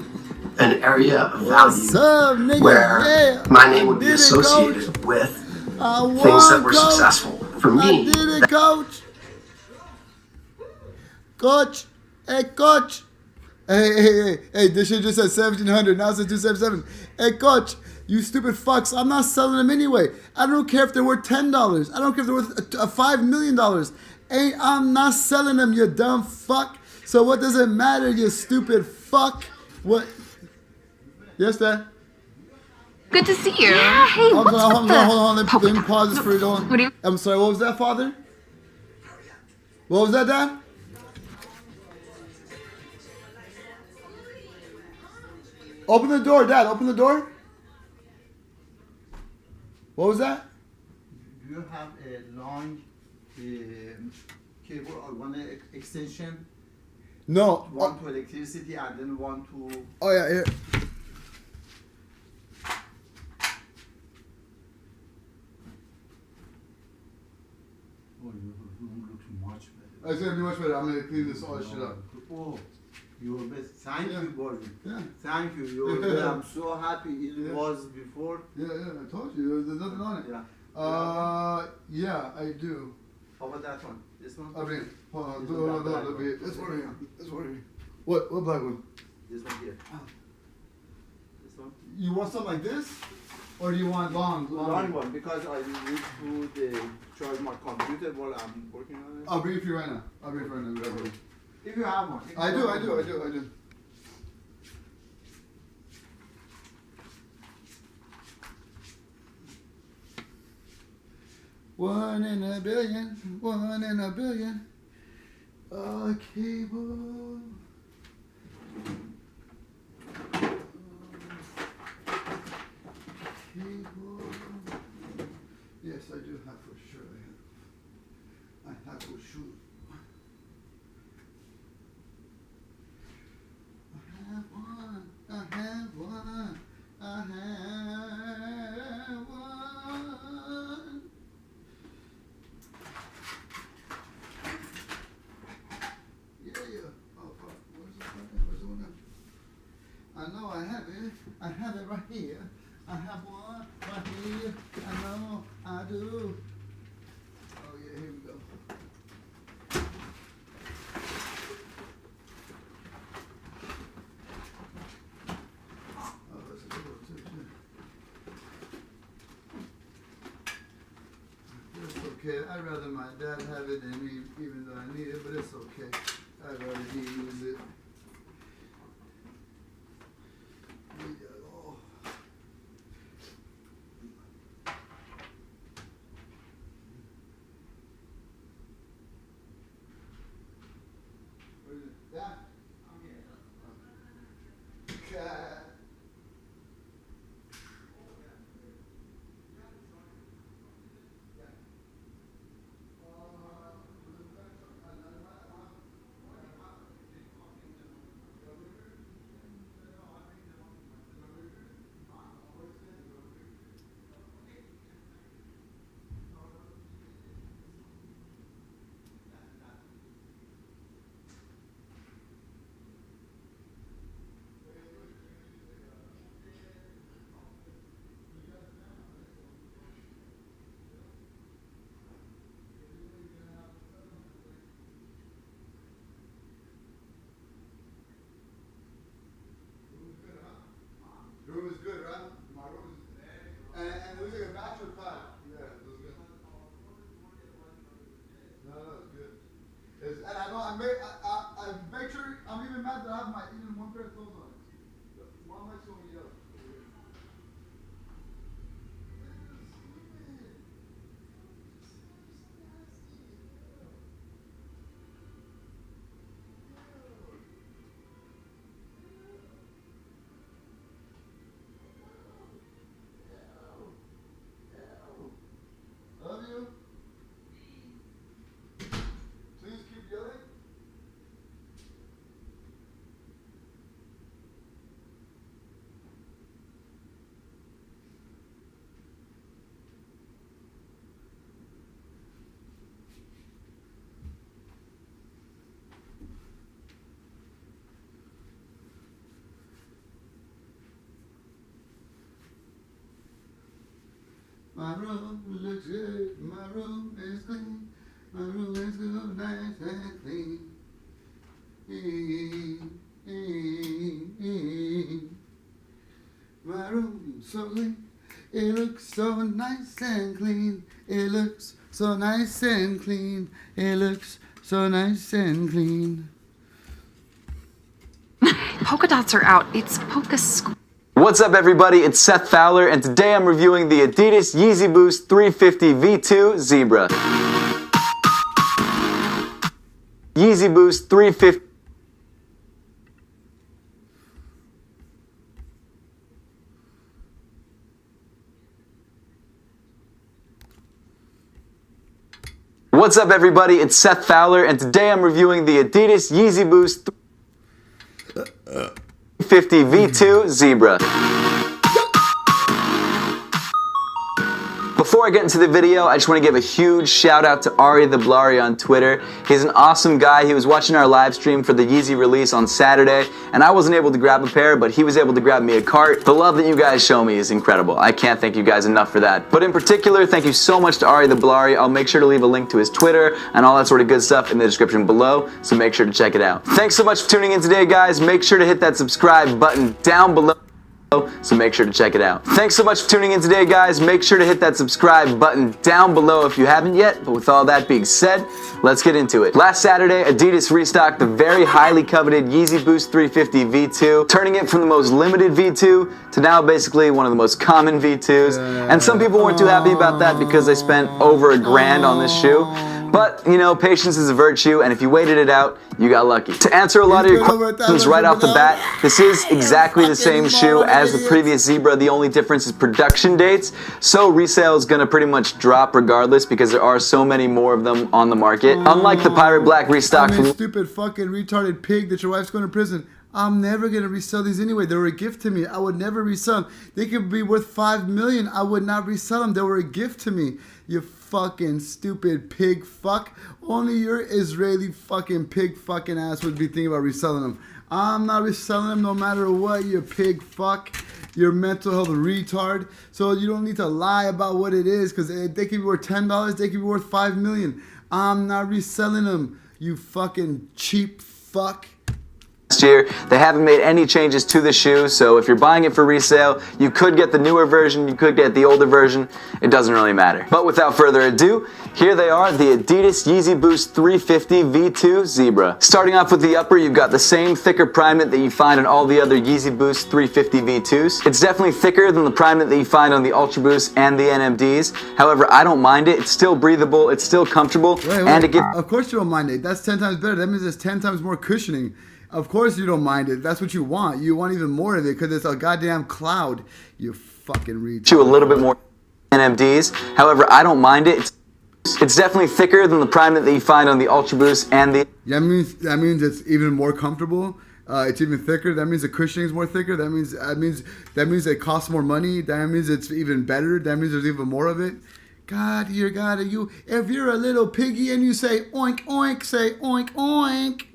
an area of value where my name would be associated with things that were successful. For me, I did it, coach. Coach. Hey, coach. Hey, this shit just said 1,700. Now it says 277. Hey, coach, you stupid fucks. I'm not selling them anyway. I don't care if they're worth $10. I don't care if they're worth $5 million. I'm not selling them, you dumb fuck. So what does it matter, you stupid fuck? What? Yes, Dad? Good to see you. Yeah, hey, Hold on. Let me pause this for you. I'm sorry, what was that, Father? What was that, Dad? Open the door, Dad. Open the door. What was that? Do you have a long cable or one extension? No. One to electricity and then one to... Oh, yeah, here. Oh, you look much better. It's going to be much better. I'm going to clean this all shit up. Oh, you're best. Thank you, Gordon. Yeah. Thank you. I'm so happy it was before. Yeah, I told you. There's nothing on it. Yeah, I do. How about that one? This one? I mean, hold on. This one here. This one here. What black one? This one here. This one? You want something like this? Or do you want long? Long one, because I need to charge my computer while I'm working on it. I'll bring it for you right now. If you have one. I do. 1 in a billion, 1 in a billion. A cable. Cable. Yes, I do have for sure. I have for sure. I have one. I know I have it. I have it right here. I have one right here. I know I do. Oh yeah, here we go. Oh, that's a good one too. It's okay. I'd rather my dad have it than me, even though I need it, but it's okay. I'd rather he use it. room is good, right? My room is, and it looks like a bachelor pad. Yeah, it looks good. No, it's good. And I know I make sure I'm even mad that I have even one pair of clothes on. Mom likes when we yell. Love you. Please keep yelling. My room looks good, my room is clean, my room is good, nice and clean. My room so clean, it looks so nice and clean, it looks so nice and clean, it looks so nice and clean. Polka dots are out. It's polka square. What's up, everybody? It's Seth Fowler, and today I'm reviewing the Adidas Yeezy Boost 350 V2 Zebra. Yeezy Boost 350. What's up, everybody? It's Seth Fowler, and today I'm reviewing the Adidas Yeezy Boost 350 V2 Zebra. Before I get into the video, I just want to give a huge shout out to Ari the Blari on Twitter. He's an awesome guy. He was watching our live stream for the Yeezy release on Saturday, and I wasn't able to grab a pair, but he was able to grab me a cart. The love that you guys show me is incredible. I can't thank you guys enough for that. But in particular, thank you so much to Ari the Blari. I'll make sure to leave a link to his Twitter and all that sort of good stuff in the description below, so make sure to check it out. Thanks so much for tuning in today, guys. Make sure to hit that subscribe button down below, so make sure to check it out. Thanks so much for tuning in today, guys. Make sure to hit that subscribe button down below if you haven't yet. But with all that being said, let's get into it. Last Saturday, Adidas restocked the very highly coveted Yeezy Boost 350 V2, turning it from the most limited V2 to now basically one of the most common V2s. And some people weren't too happy about that because they spent over $1,000 on this shoe. But, you know, patience is a virtue, and if you waited it out, you got lucky. To answer a lot of your questions right off the bat, this is exactly the same shoe as the previous Zebra. The only difference is production dates, so resale is going to pretty much drop regardless because there are so many more of them on the market. Unlike the Pirate Black restock from... Stupid fucking retarded pig that your wife's going to prison. I'm never going to resell these anyway. They were a gift to me. I would never resell them. They could be worth $5 million. I would not resell them. They were a gift to me. You fucking stupid pig fuck. Only your Israeli fucking pig fucking ass would be thinking about reselling them. I'm not reselling them no matter what, you pig fuck. You're mental health retard. So you don't need to lie about what it is, because they could be worth $10. They could be worth $5 million. I'm not reselling them, you fucking cheap fuck. Last year, they haven't made any changes to the shoe, so if you're buying it for resale, you could get the newer version, you could get the older version, it doesn't really matter. But without further ado, here they are, the Adidas Yeezy Boost 350 V2 Zebra. Starting off with the upper, you've got the same thicker primate that you find on all the other Yeezy Boost 350 V2s. It's definitely thicker than the primate that you find on the Ultra Boost and the NMDs. However, I don't mind it. It's still breathable, it's still comfortable, and it gives... Of course you don't mind it. That's 10 times better. That means it's 10 times more cushioning. Of course you don't mind it. That's what you want. You want even more of it because it's a goddamn cloud. You fucking retard. A little bit more NMDs. However, I don't mind it. It's definitely thicker than the primate that you find on the Ultra Boost and the... That means it's even more comfortable. It's even thicker. That means the cushioning is more thicker. That means it costs more money. That means it's even better. That means there's even more of it. God, if you're a little piggy and you say oink oink, say oink oink.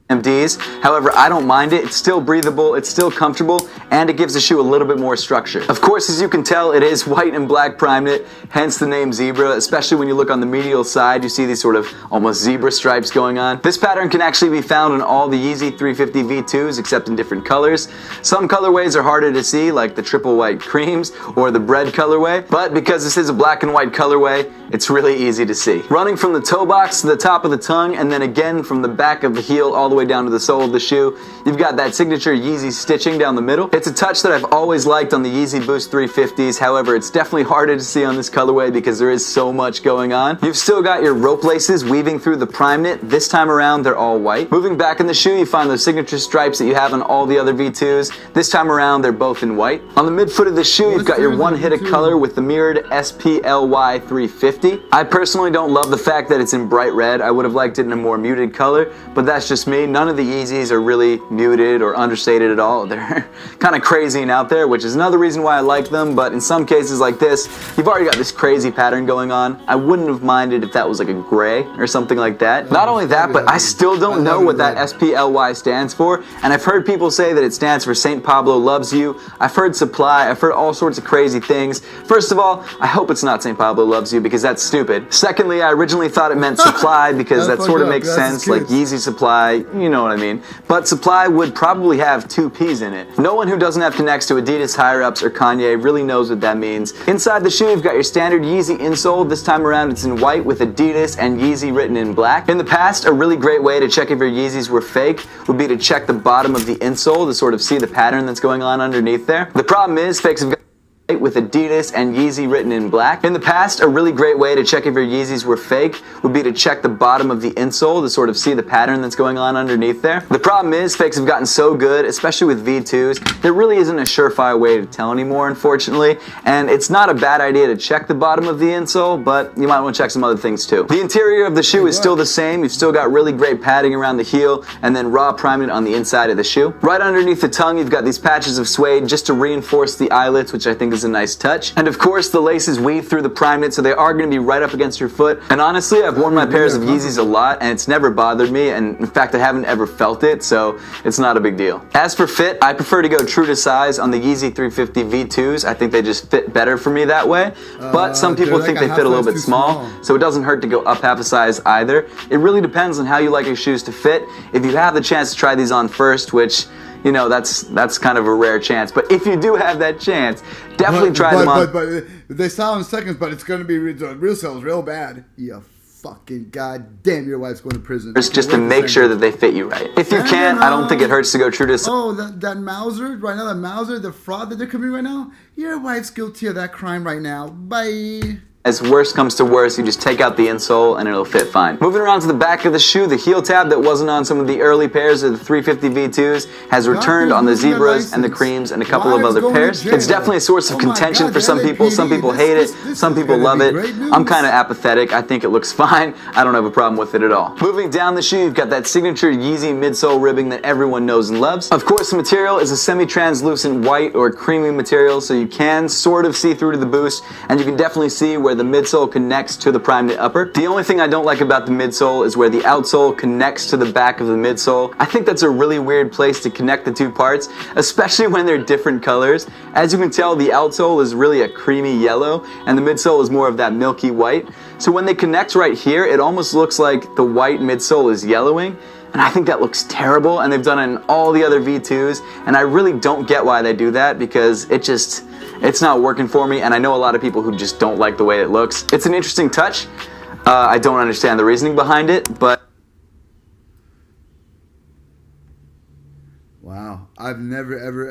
MDs. However, I don't mind it. It's still breathable, it's still comfortable, and it gives the shoe a little bit more structure. Of course, as you can tell, it is white and black prime knit, hence the name zebra, especially when you look on the medial side, you see these sort of almost zebra stripes going on. This pattern can actually be found in all the Yeezy 350 V2s, except in different colors. Some colorways are harder to see, like the triple white creams or the bread colorway, but because this is a black and white colorway, it's really easy to see. Running from the toe box to the top of the tongue, and then again from the back of the heel all the way down to the sole of the shoe, you've got that signature Yeezy stitching down the middle. It's a touch that I've always liked on the Yeezy Boost 350s, however, it's definitely harder to see on this colorway because there is so much going on. You've still got your rope laces weaving through the prime knit. This time around, they're all white. Moving back in the shoe, you find those signature stripes that you have on all the other V2s. This time around, they're both in white. On the midfoot of the shoe, you've got your one hit of color with the mirrored SPLY 350. I personally don't love the fact that it's in bright red. I would have liked it in a more muted color, but that's just me. None of the Yeezys are really muted or understated at all. They're kind of crazy and out there, which is another reason why I like them, but in some cases like this, you've already got this crazy pattern going on. I wouldn't have minded if that was like a gray or something like that. Not only that, but I still don't know what that SPLY stands for, and I've heard people say that it stands for St. Pablo Loves You. I've heard supply, I've heard all sorts of crazy things. First of all, I hope it's not St. Pablo Loves You because that's stupid. Secondly, I originally thought it meant supply because that sort of makes sense, like Yeezy Supply, you know what I mean. But supply would probably have two P's in it. No one who doesn't have connects to Adidas higher ups or Kanye really knows what that means. Inside the shoe, you've got your standard Yeezy insole. This time around, it's in white with Adidas and Yeezy written in black. In the past, a really great way to check if your Yeezys were fake would be to check the bottom of the insole to sort of see the pattern that's going on underneath there. The problem is, fakes have got with Adidas and Yeezy written in black. In the past, a really great way to check if your Yeezys were fake would be to check the bottom of the insole to sort of see the pattern that's going on underneath there. The problem is, fakes have gotten so good, especially with V2s, there really isn't a surefire way to tell anymore, unfortunately, and it's not a bad idea to check the bottom of the insole, but you might want to check some other things too. The interior of the shoe is still the same. You've still got really great padding around the heel, and then raw priming on the inside of the shoe. Right underneath the tongue, you've got these patches of suede just to reinforce the eyelets, which I think is a nice touch. And of course, the laces weave through the prime knit, so they are going to be right up against your foot. And honestly, I've worn my pairs of Yeezys a lot, and it's never bothered me, and in fact, I haven't ever felt it, so it's not a big deal. As for fit, I prefer to go true to size on the Yeezy 350 V2s. I think they just fit better for me that way, but some people think they fit a little bit small, so it doesn't hurt to go up half a size either. It really depends on how you like your shoes to fit. If you have the chance to try these on first, which, you know, that's kind of a rare chance. But if you do have that chance, definitely try them on. But they sell in seconds, but it's going to be real sales real bad. Yeah, fucking goddamn, your wife's going to prison. Just to make sure that they fit you right. If you can, I don't think it hurts to go true to. Oh, that Mauser right now, that Mauser, the fraud that they're committing right now. Your wife's guilty of that crime right now. Bye. As worst comes to worst, you just take out the insole and it'll fit fine. Moving around to the back of the shoe, the heel tab that wasn't on some of the early pairs of the 350 V2s has returned on the zebras and the creams and a couple of other pairs. It's definitely a source of contention for some people. Some people hate it, some people love it. I'm kind of apathetic. I think it looks fine. I don't have a problem with it at all. Moving down the shoe, you've got that signature Yeezy midsole ribbing that everyone knows and loves. Of course, the material is a semi-translucent white or creamy material, so you can sort of see through to the boost, and you can definitely see where the midsole connects to the prime knit upper. The only thing I don't like about the midsole is where the outsole connects to the back of the midsole. I think that's a really weird place to connect the two parts, especially when they're different colors. As you can tell, the outsole is really a creamy yellow, and the midsole is more of that milky white. So when they connect right here, it almost looks like the white midsole is yellowing. And I think that looks terrible, and they've done it in all the other V2s, and I really don't get why they do that, because it's not working for me, and I know a lot of people who just don't like the way it looks. It's an interesting touch. I don't understand the reasoning behind it, but... Wow, I've never ever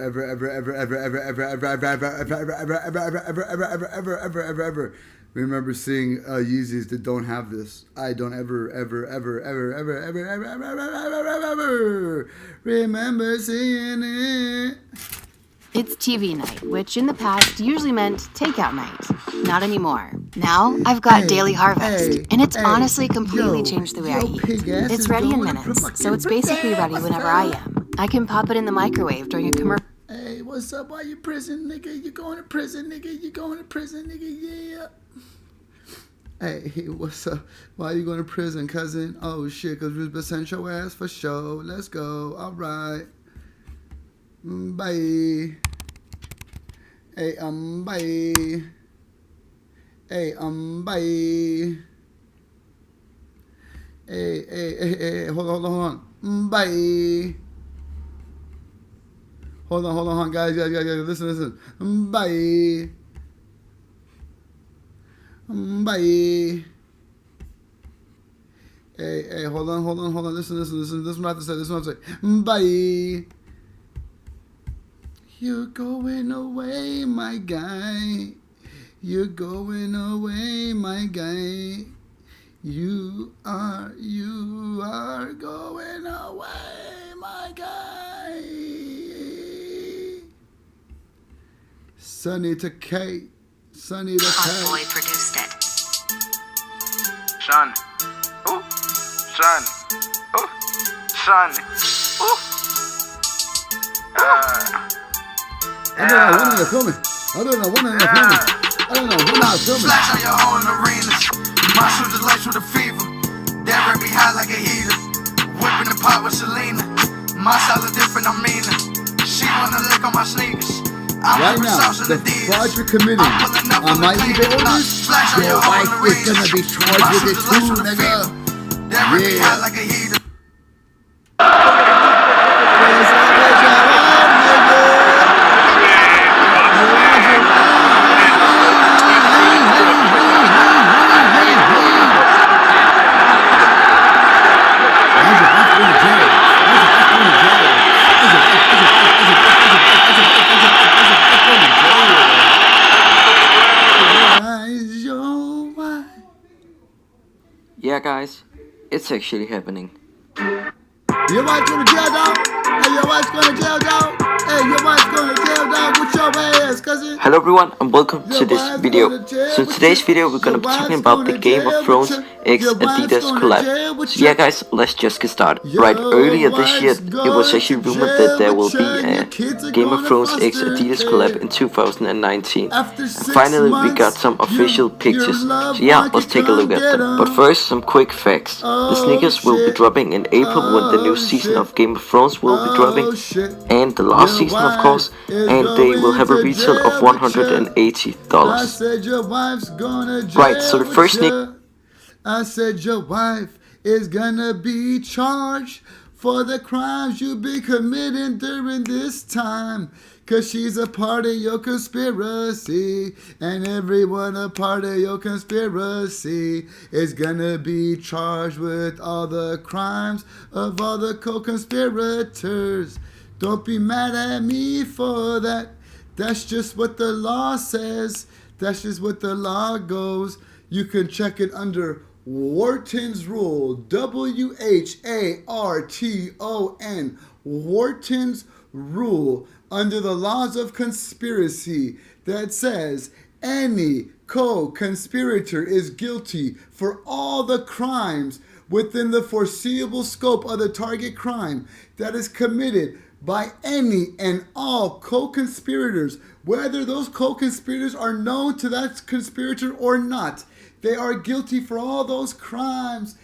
remember seeing Yeezys that don't have this. I don't ever remember seeing it. It's TV night, which in the past usually meant takeout night. Not anymore. Now, I've got Daily Harvest, and it's honestly completely changed the way I eat. It's ready in minutes, so it's basically ready whenever I am. I can pop it in the microwave during a commercial. Hey, what's up? Why you prison, nigga? You going to prison, nigga? You going to prison, nigga? Yeah. Hey, what's up? Why you going to prison, cousin? Oh shit, cause we was sent your ass for show. Let's go. All right. Bye. Hey, bye. Hey, bye. Hey, hold on. Bye. Hold on, guys, listen. Bye. Bye. Hey, hold on. Listen. This is what I have to say. Bye. You're going away, my guy. You're going away, my guy. You are going away, my guy. Sunny to Kate. Sunny to Kate. Boy produced it. Son. Ooh. Son. Ooh. Son. Ooh. I don't know when they're filming. I don't know when I'm filming. Flash on your own arena. My shoes lights with a fever. That rap be hot like a heater. Whipping the pot with Selena. My style is different, I'm meaner. She wanna lick on my sneakers. Right now, the fraud you're committing on my eBay orders, your wife is gonna be charged with it too, nigga. That rap be hot like a heater. Yeah, guys, it's actually happening. Your wife's going to jail, dog. Hey, your wife's going to jail, dog. Hey, your wife's going to jail, dog. With your ass, cousin. Hello everyone and welcome to this video. So in today's video we're gonna be talking about the Game of Thrones x Adidas collab. So yeah guys, let's just get started. Right, earlier this year it was actually rumored that there will be a Game of Thrones x Adidas collab in 2019. And finally we got some official pictures. So yeah, let's take a look at them. But first some quick facts. The sneakers will be dropping in April when the new season of Game of Thrones will be dropping. And the last season of course. And they will have a retail of $180. Right, so the first sneaker. I said your wife is gonna be charged for the crimes you've been committing during this time. Cause she's a part of your conspiracy. And everyone a part of your conspiracy is gonna be charged with all the crimes of all the co-conspirators. Don't be mad at me for that. That's just what the law says. That's just what the law goes. You can check it under Wharton's Rule. WHARTON. Wharton's Rule. Under the laws of conspiracy that says any co-conspirator is guilty for all the crimes within the foreseeable scope of the target crime that is committed by any and all co-conspirators, whether those co-conspirators are known to that conspirator or not. They are guilty for all those crimes.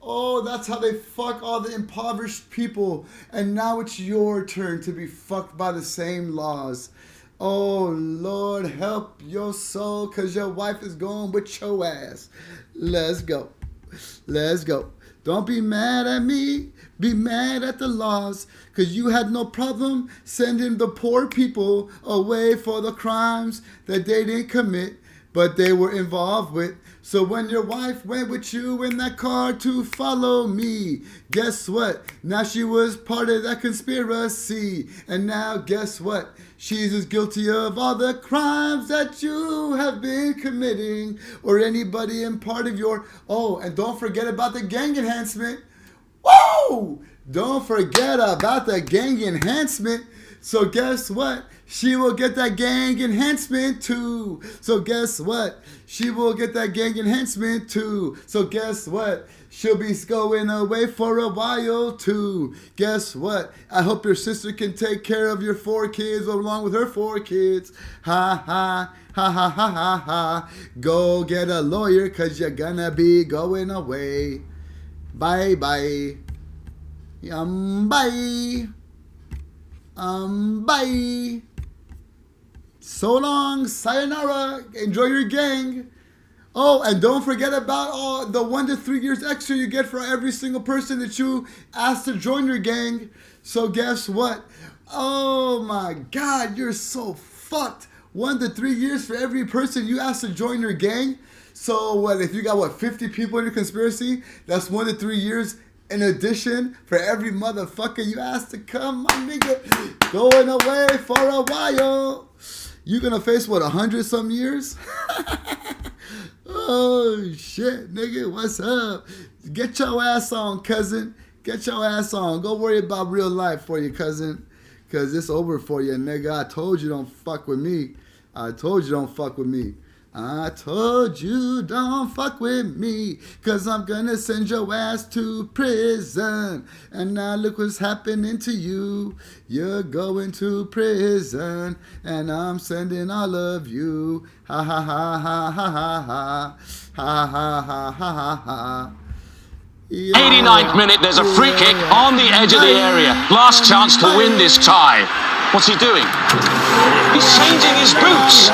Oh, that's how they fuck all the impoverished people. And now it's your turn to be fucked by the same laws. Oh, Lord, help your soul, because your wife is going with your ass. Let's go. Let's go. Don't be mad at me. Be mad at the laws, because you had no problem sending the poor people away for the crimes that they didn't commit, but they were involved with. So when your wife went with you in that car to follow me, guess what? Now she was part of that conspiracy. And now guess what? She's as guilty of all the crimes that you have been committing, or anybody in part of your... Oh, and don't forget about the gang enhancement. Whoa! Don't forget about the gang enhancement. So guess what? She will get that gang enhancement too. So guess what? She will get that gang enhancement too. So guess what? She'll be going away for a while too. Guess what? I hope your sister can take care of your 4 kids along with her 4 kids. Ha ha. Ha ha ha ha ha. Go get a lawyer cause you're gonna be going away. Bye bye. Bye. Bye. So long, sayonara. Enjoy your gang. Oh, and don't forget about all the 1 to 3 years extra you get for every single person that you ask to join your gang. So guess what? Oh my God, you're so fucked. 1 to 3 years for every person you ask to join your gang. So what? If you got 50 people in your conspiracy, that's 1 to 3 years. In addition, for every motherfucker you asked to come, my nigga, going away for a while. You gonna face 100-some years? Oh shit, nigga, what's up? Get your ass on, cousin. Get your ass on. Go worry about real life for you, cousin. Cause it's over for you, nigga. I told you don't fuck with me. I told you don't fuck with me. I told you don't fuck with me, cause I'm gonna send your ass to prison. And now look what's happening to you. You're going to prison, and I'm sending all of you. Ha ha ha ha ha ha ha. Ha ha ha ha ha ha. Yeah. 89th minute, there's a free kick on the edge of the area. Last chance to win this tie. What's he doing? He's changing his boots.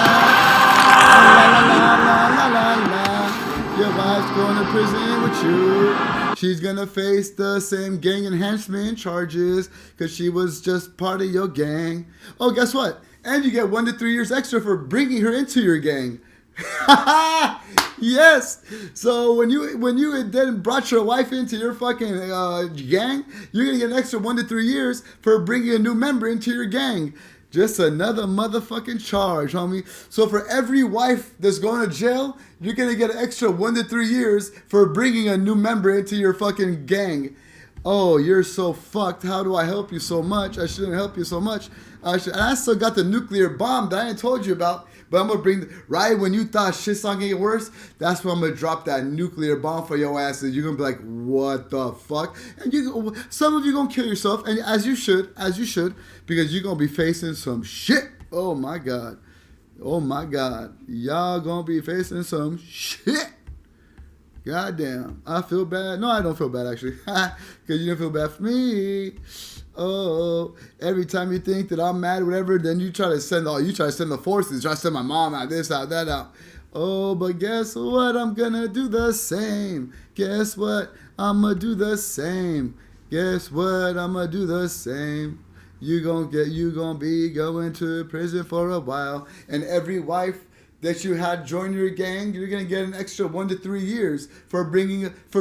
Your wife's going to prison with you. She's gonna face the same gang enhancement charges because she was just part of your gang. Oh, guess what? And you get 1 to 3 years extra for bringing her into your gang. Yes. So when you then brought your wife into your fucking gang, you're gonna get an extra 1 to 3 years for bringing a new member into your gang. Just another motherfucking charge, homie. So for every wife that's going to jail, you're going to get an extra 1 to 3 years for bringing a new member into your fucking gang. Oh, you're so fucked. How do I help you so much? I shouldn't help you so much. And I still got the nuclear bomb that I ain't told you about. But I'm going to bring, right when you thought shit's not going to get worse, that's when I'm going to drop that nuclear bomb for your asses. You're going to be like, what the fuck? And some of you going to kill yourself, and as you should, because you're going to be facing some shit. Oh, my God. Oh, my God. Y'all going to be facing some shit. Goddamn. I feel bad. No, I don't feel bad, actually. Because you don't feel bad for me. Oh, every time you think that I'm mad or whatever, then you try to send the forces, try to send my mom out, this out, that out. Oh, but guess what? I'm gonna do the same. Guess what? I'm gonna do the same. Guess what? I'm gonna do the same. You gonna be going to prison for a while, and every wife that you had join your gang, you're gonna get an extra 1 to 3 years for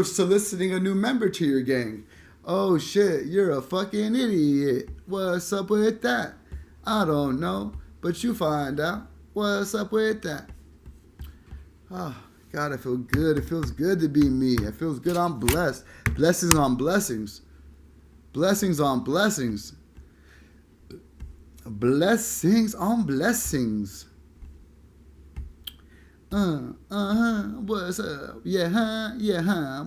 soliciting a new member to your gang. Oh shit, you're a fucking idiot. What's up with that? I don't know, but you find out. What's up with that? Oh, God, I feel good. It feels good to be me. It feels good. I'm blessed. Blessings on blessings. Blessings on blessings. Blessings on blessings. What's up? Yeah.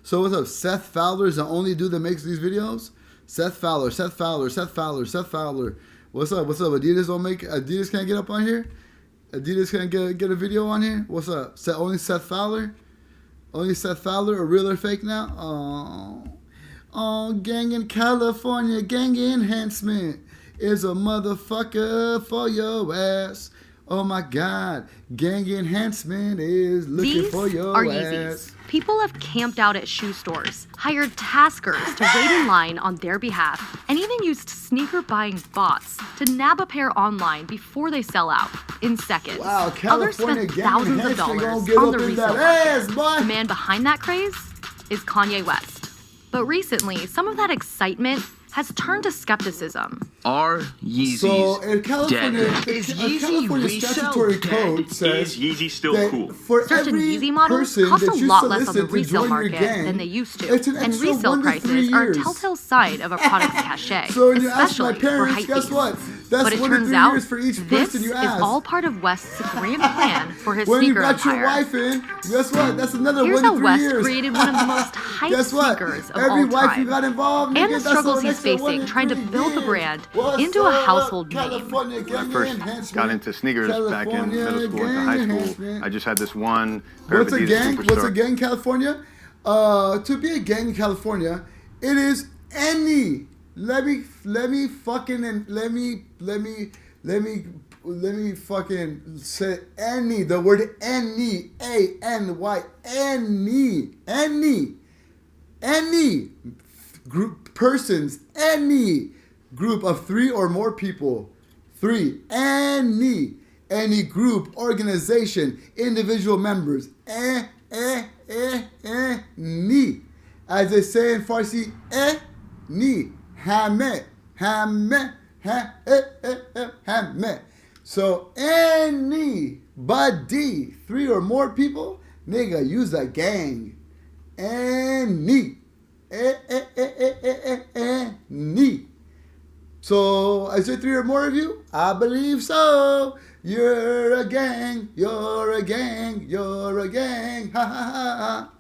So what's up? Seth Fowler is the only dude that makes these videos? Seth Fowler. What's up? Adidas can't get up on here? Adidas can't get a video on here? What's up? Only Seth Fowler? Only Seth Fowler, a real or fake now? Oh, gang in California, gang enhancement is a motherfucker for your ass. Oh my God, gang enhancement is looking for your ass. Yeezys. People have camped out at shoe stores, hired taskers to wait in line on their behalf, and even used sneaker buying bots to nab a pair online before they sell out in seconds. Wow, Others spent thousands of dollars on the resale market. The man behind that craze is Kanye West. But recently, some of that excitement has turned to skepticism. Are Yeezys So in California, dead? California statutory code says Is Yeezy still that cool? for Certain every Yeezy models person cost that a you lot less on the solicit to resale join your market gang, than they used to, it's an and extra resale 1 to 3 prices are a years. telltale sign of a product's cachet, So when you ask my especially for parents, hype guess beasts. what? That's But it 1 to turns 3 out years for each this person you is ask. all part of West's grand plan for his When you sneaker got your empire. wife in, guess what? That's another Here's 1 to how 3 West years. created one of the most hyped Guess what? sneakers of Every all wife time. you got involved, And nigga, the that's struggles an he's extra 1 facing to trying to 3 build the years. brand What's into a up, household name. California When I gang first enhancement. got into sneakers back in middle school and gang high school, enhancement. I just had this one pair What's of a Adidas gang? Superstar. What's a gang in California? To be a gang in California, it is any. Let me fucking say any. The word any. A-N-Y. Any group persons. Any group of 3 or more people. 3. Any group, organization, individual members. Ni. As they say in Farsi, ni. Hame. So anybody, 3 or more people, nigga, use a gang. Any. So, is there 3 or more of you? I believe so. You're a gang. You're a gang. You're a gang. Ha ha ha.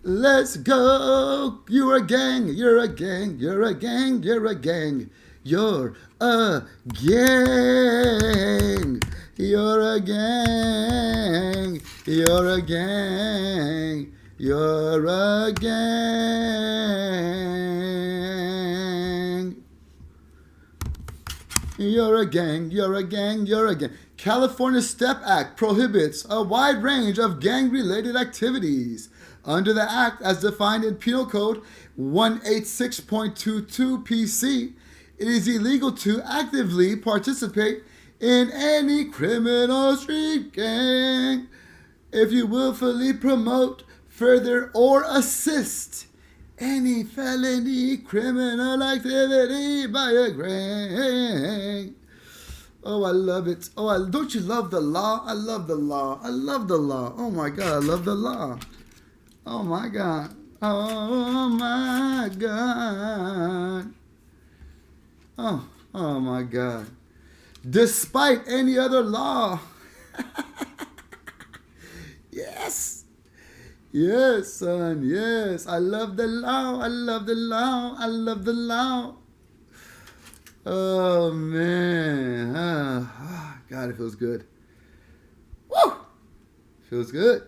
Let's go. You're a gang. You're a gang. You're a gang. You're a gang. You're a gang. You're a gang. You're a gang. You're a gang. You're a gang, you're a gang, you're a gang. California STEP Act prohibits a wide range of gang-related activities. Under the act, as defined in Penal Code 186.22 PC, it is illegal to actively participate in any criminal street gang if you willfully promote, further, or assist any felony criminal activity by a gang. Oh, I love it. Oh, don't you love the law? I love the law. I love the law. Oh my God, I love the law. Oh my God. Oh my God. Oh my God. Despite any other law. Yes. Yes, son. Yes. I love the law. I love the law. I love the law. Oh, man. God, it feels good. Woo! Feels good.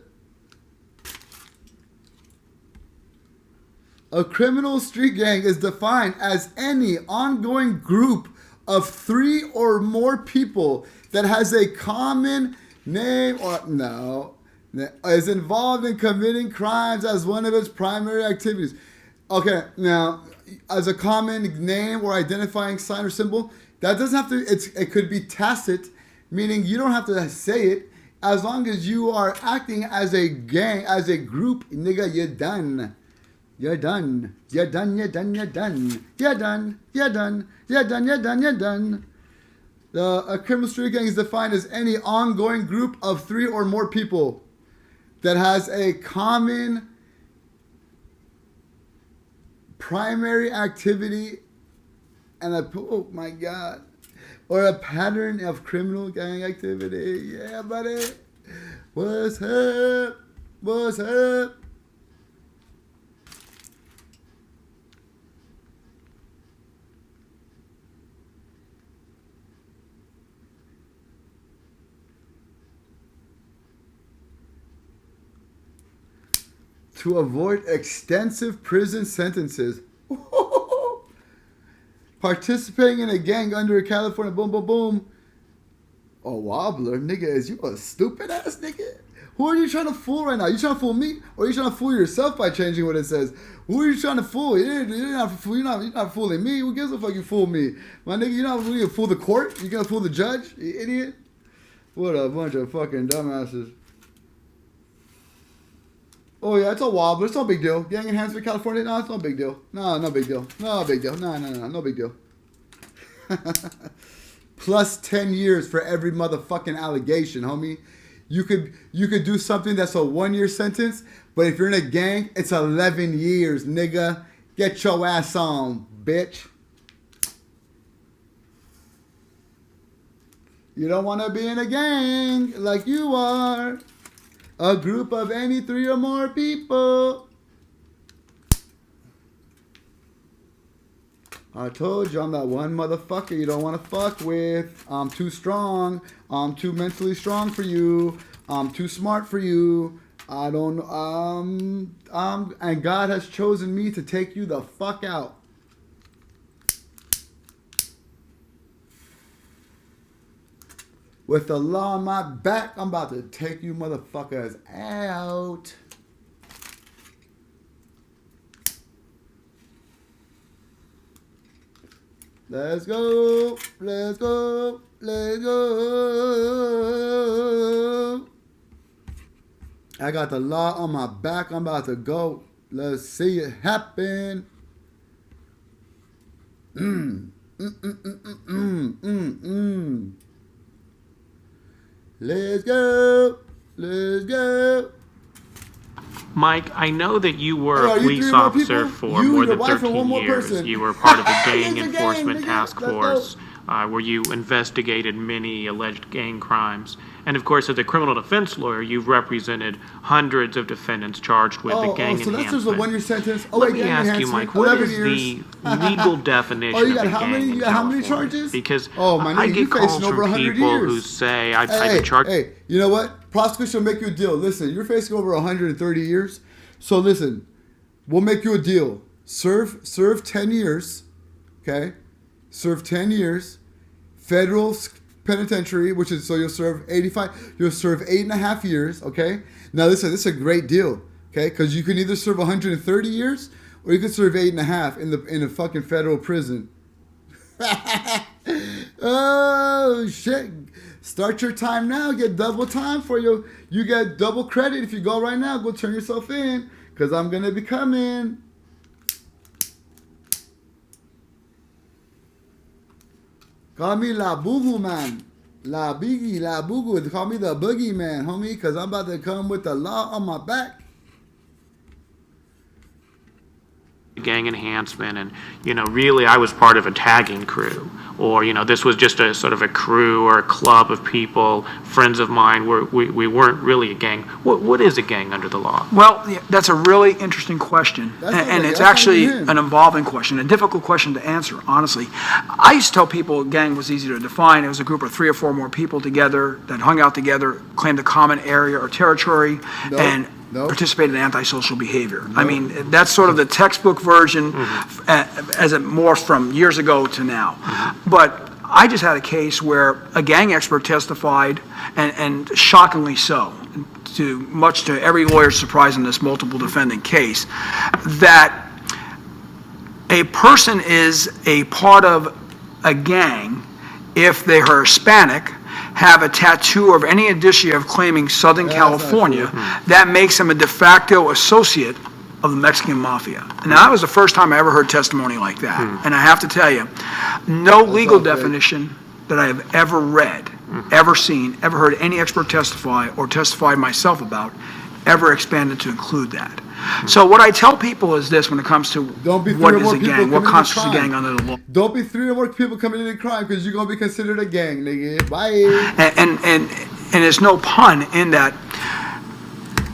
A criminal street gang is defined as any ongoing group of 3 or more people that has a common name or is involved in committing crimes as one of its primary activities. Okay, now, as a common name or identifying sign or symbol, that doesn't have to, it could be tacit, meaning you don't have to say it. As long as you are acting as a gang, as a group, nigga, you're done. You're done. You're done. You're done. You're done. You're done. You're done. You're done. You're done. You're done. A criminal street gang is defined as any ongoing group of 3 or more people that has a common primary activity and oh my God, or a pattern of criminal gang activity. Yeah, buddy. What's up? What's up? To avoid extensive prison sentences. Participating in a gang under California, boom, boom, boom. A wobbler, nigga, is you a stupid ass nigga? Who are you trying to fool right now? You trying to fool me? Or are you trying to fool yourself by changing what it says? Who are you trying to fool? You're not fooling me. Who gives a fuck you fool me? My nigga, you're not going to fool the court? You gonna fool the judge? You idiot? What a bunch of fucking dumbasses. Oh yeah, it's a wobble. It's no big deal. Gang enhancement, California. No, it's no big deal. No big deal. No big deal. No big deal. Plus 10 years for every motherfucking allegation, homie. You could do something that's a 1-year sentence, but if you're in a gang, it's 11 years, nigga. Get your ass on, bitch. You don't want to be in a gang like you are. A group of any 3 or more people. I told you I'm that one motherfucker you don't want to fuck with. I'm too strong. I'm too mentally strong for you. I'm too smart for you. I don't, and God has chosen me to take you the fuck out. With the law on my back, I'm about to take you motherfuckers out. Let's go. Let's go. Let's go. I got the law on my back. I'm about to go. Let's see it happen. Let's go. Let's go. Mike, I know that you were a police officer for more than 13 years. You were part of a gang enforcement task force where you investigated many alleged gang crimes. And of course, as a criminal defense lawyer, you've represented hundreds of defendants charged with the gang so that's just a 1-year sentence? Let me ask you, Mike, what is the legal definition of a gang you got how many charges? Because I get calls from people who say, I've been charged. Hey, you know what? Prosecution will make you a deal. Listen, you're facing over 130 years. So listen, we'll make you a deal. Serve 10 years, okay? Serve 10 years. Federal penitentiary, which is, so you'll serve 85, you'll serve 8.5 years, okay? Now listen, this is a great deal, okay? Because you can either serve 130 years or you can serve 8.5 in the fucking federal prison. Oh shit. Start your time now, get double time for you. You get double credit if you go right now. Go turn yourself in, because I'm gonna be coming. Call me La Boo Man. La Biggie, La Boo. Call me the Boogie Man, homie, because I'm about to come with the law on my back. Gang enhancement, and really I was part of a tagging crew, or this was just a sort of a crew or a club of people, friends of mine. We weren't really a gang. What is a gang under the law? Well, that's a really interesting question, and it's actually an involving question, a difficult question to answer, honestly. I used to tell people a gang was easy to define. It was a group of 3 or 4 more people together that hung out together, claimed a common area or territory, and participated in antisocial behavior. I mean, that's sort of the textbook version as it morphed from years ago to now. But I just had a case where a gang expert testified, and shockingly so, much to every lawyer's surprise in this multiple defendant case, that a person is a part of a gang if they are Hispanic, have a tattoo of any indicia of claiming Southern California, that makes them a de facto associate of the Mexican mafia. And that was the first time I ever heard testimony like that. And I have to tell you, no legal definition that I have ever read, ever seen, ever heard any expert testify or testify myself about ever expanded to include that. So what I tell people is this when it comes to what is a gang, what constitutes a gang under the law. Don't be 3 or more people coming in and crime, because you're going to be considered a gang, nigga. Bye. And there's no pun in that.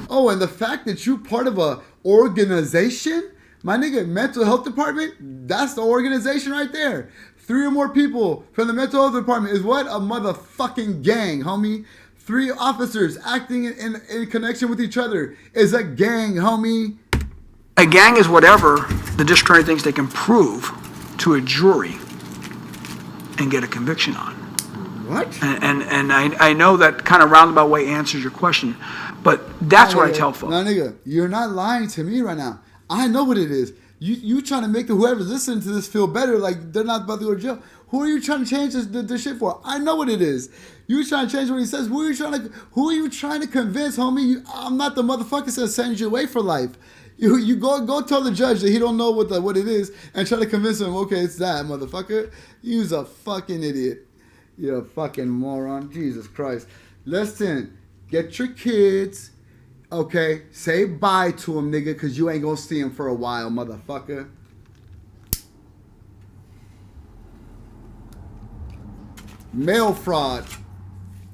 Oh, and the fact that you're part of a organization, my nigga, mental health department, that's the organization right there. 3 or more people from the mental health department is what? A motherfucking gang, homie. 3 officers acting in connection with each other is a gang, homie. A gang is whatever the district attorney thinks they can prove to a jury and get a conviction on. What? And I know that kind of roundabout way answers your question, but that's what I tell folks. No, nigga, you're not lying to me right now. I know what it is. You trying to make whoever's listening to this feel better, like they're not about to go to jail. Who are you trying to change the shit for? I know what it is. You trying to change what he says. Who are you trying to convince, homie? I'm not the motherfucker that sends you away for life. You go tell the judge that he don't know what it is and try to convince him, okay, it's that, motherfucker. You's a fucking idiot. You're a fucking moron. Jesus Christ. Listen, get your kids, okay? Say bye to them, nigga, because you ain't going to see them for a while, motherfucker. Mail fraud,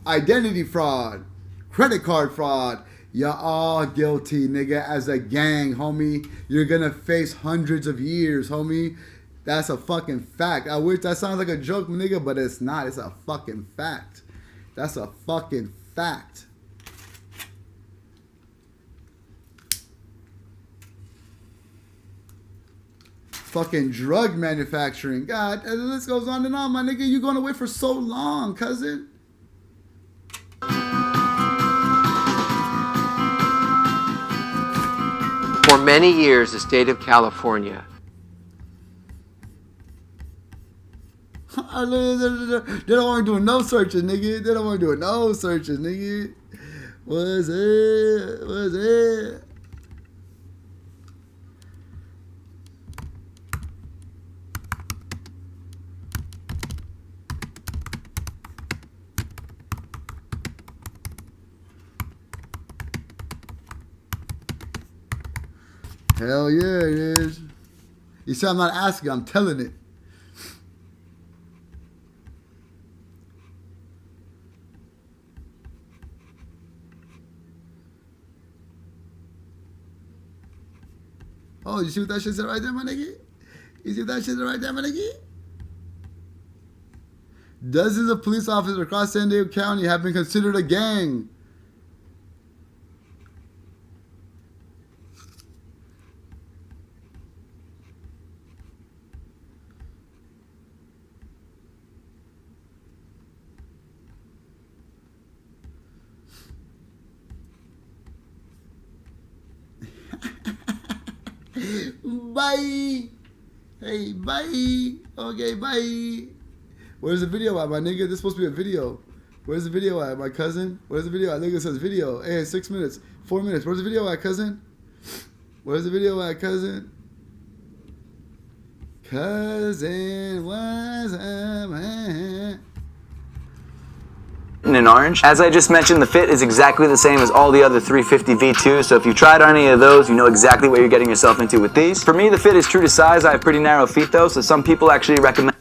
identity fraud, credit card fraud. You're all guilty, nigga. As a gang, homie, you're gonna face hundreds of years, homie. That's a fucking fact. I wish that sounds like a joke, nigga, but it's not. It's a fucking fact. That's a fucking fact. Fucking drug manufacturing. God, the list goes on and on, my nigga. You going away for so long, cousin. For many years, the state of California. They don't want to do no searches, nigga. They don't want to do no searches, nigga. What's it? What's it? Hell yeah, it is. You see, I'm not asking, I'm telling it. Oh, you see what that shit said right there, my nigga? You see what that shit said right there, my nigga? Dozens of police officers across San Diego County have been considered a gang. Bye. Hey, bye. Okay, bye. Where's the video at, my nigga? This is supposed to be a video. Where's the video at, my cousin? Where's the video at? Nigga says video. Hey, 6 minutes. 4 minutes. Where's the video at, cousin? Where's the video at, cousin? Cousin, what's up, man? In orange. As I just mentioned, the fit is exactly the same as all the other 350 V2s, so if you tried on any of those, you know exactly what you're getting yourself into with these. For me, the fit is true to size. I have pretty narrow feet though, so some people actually recommend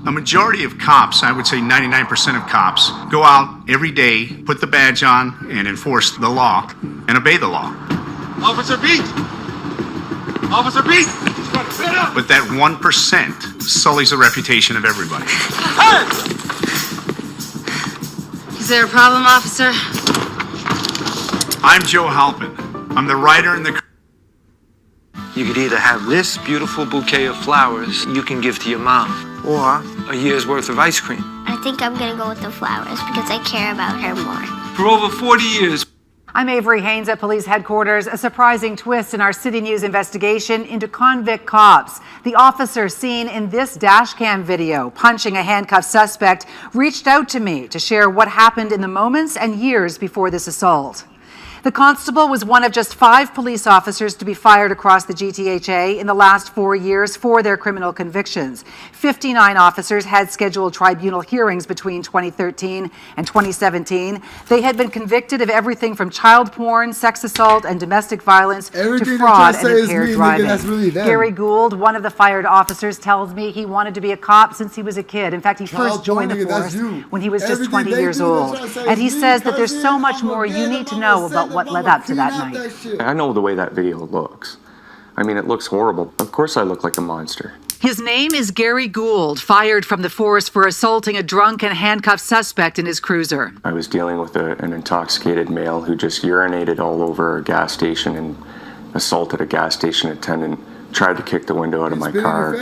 A majority of cops, I would say 99% of cops, go out every day, put the badge on, and enforce the law and obey the law. Officer beat! Officer beat! But that 1% sullies the reputation of everybody. Is there a problem, officer? I'm Joe Halpin. I'm the writer and the... You could either have this beautiful bouquet of flowers you can give to your mom, or a year's worth of ice cream. I think I'm gonna go with the flowers because I care about her more. For over 40 years. I'm Avery Haynes at police headquarters. A surprising twist in our City News investigation into convict cops. The officer seen in this dash cam video punching a handcuffed suspect reached out to me to share what happened in the moments and years before this assault. The constable was one of just 5 police officers to be fired across the GTHA in the last 4 years for their criminal convictions. 59 officers had scheduled tribunal hearings between 2013 and 2017. They had been convicted of everything from child porn, sex assault, and domestic violence to fraud and impaired driving. Really Gary Gould, one of the fired officers, tells me he wanted to be a cop since he was a kid. In fact, he first joined the force when he was just 20 years old. And he says that there's so much more you need to know about what led up to that night. I know the way that video looks. I mean, it looks horrible. Of course I look like a monster. His name is Gary Gould, fired from the force for assaulting a drunk and handcuffed suspect in his cruiser. I was dealing with an intoxicated male who just urinated all over a gas station and assaulted a gas station attendant, tried to kick the window out of my car.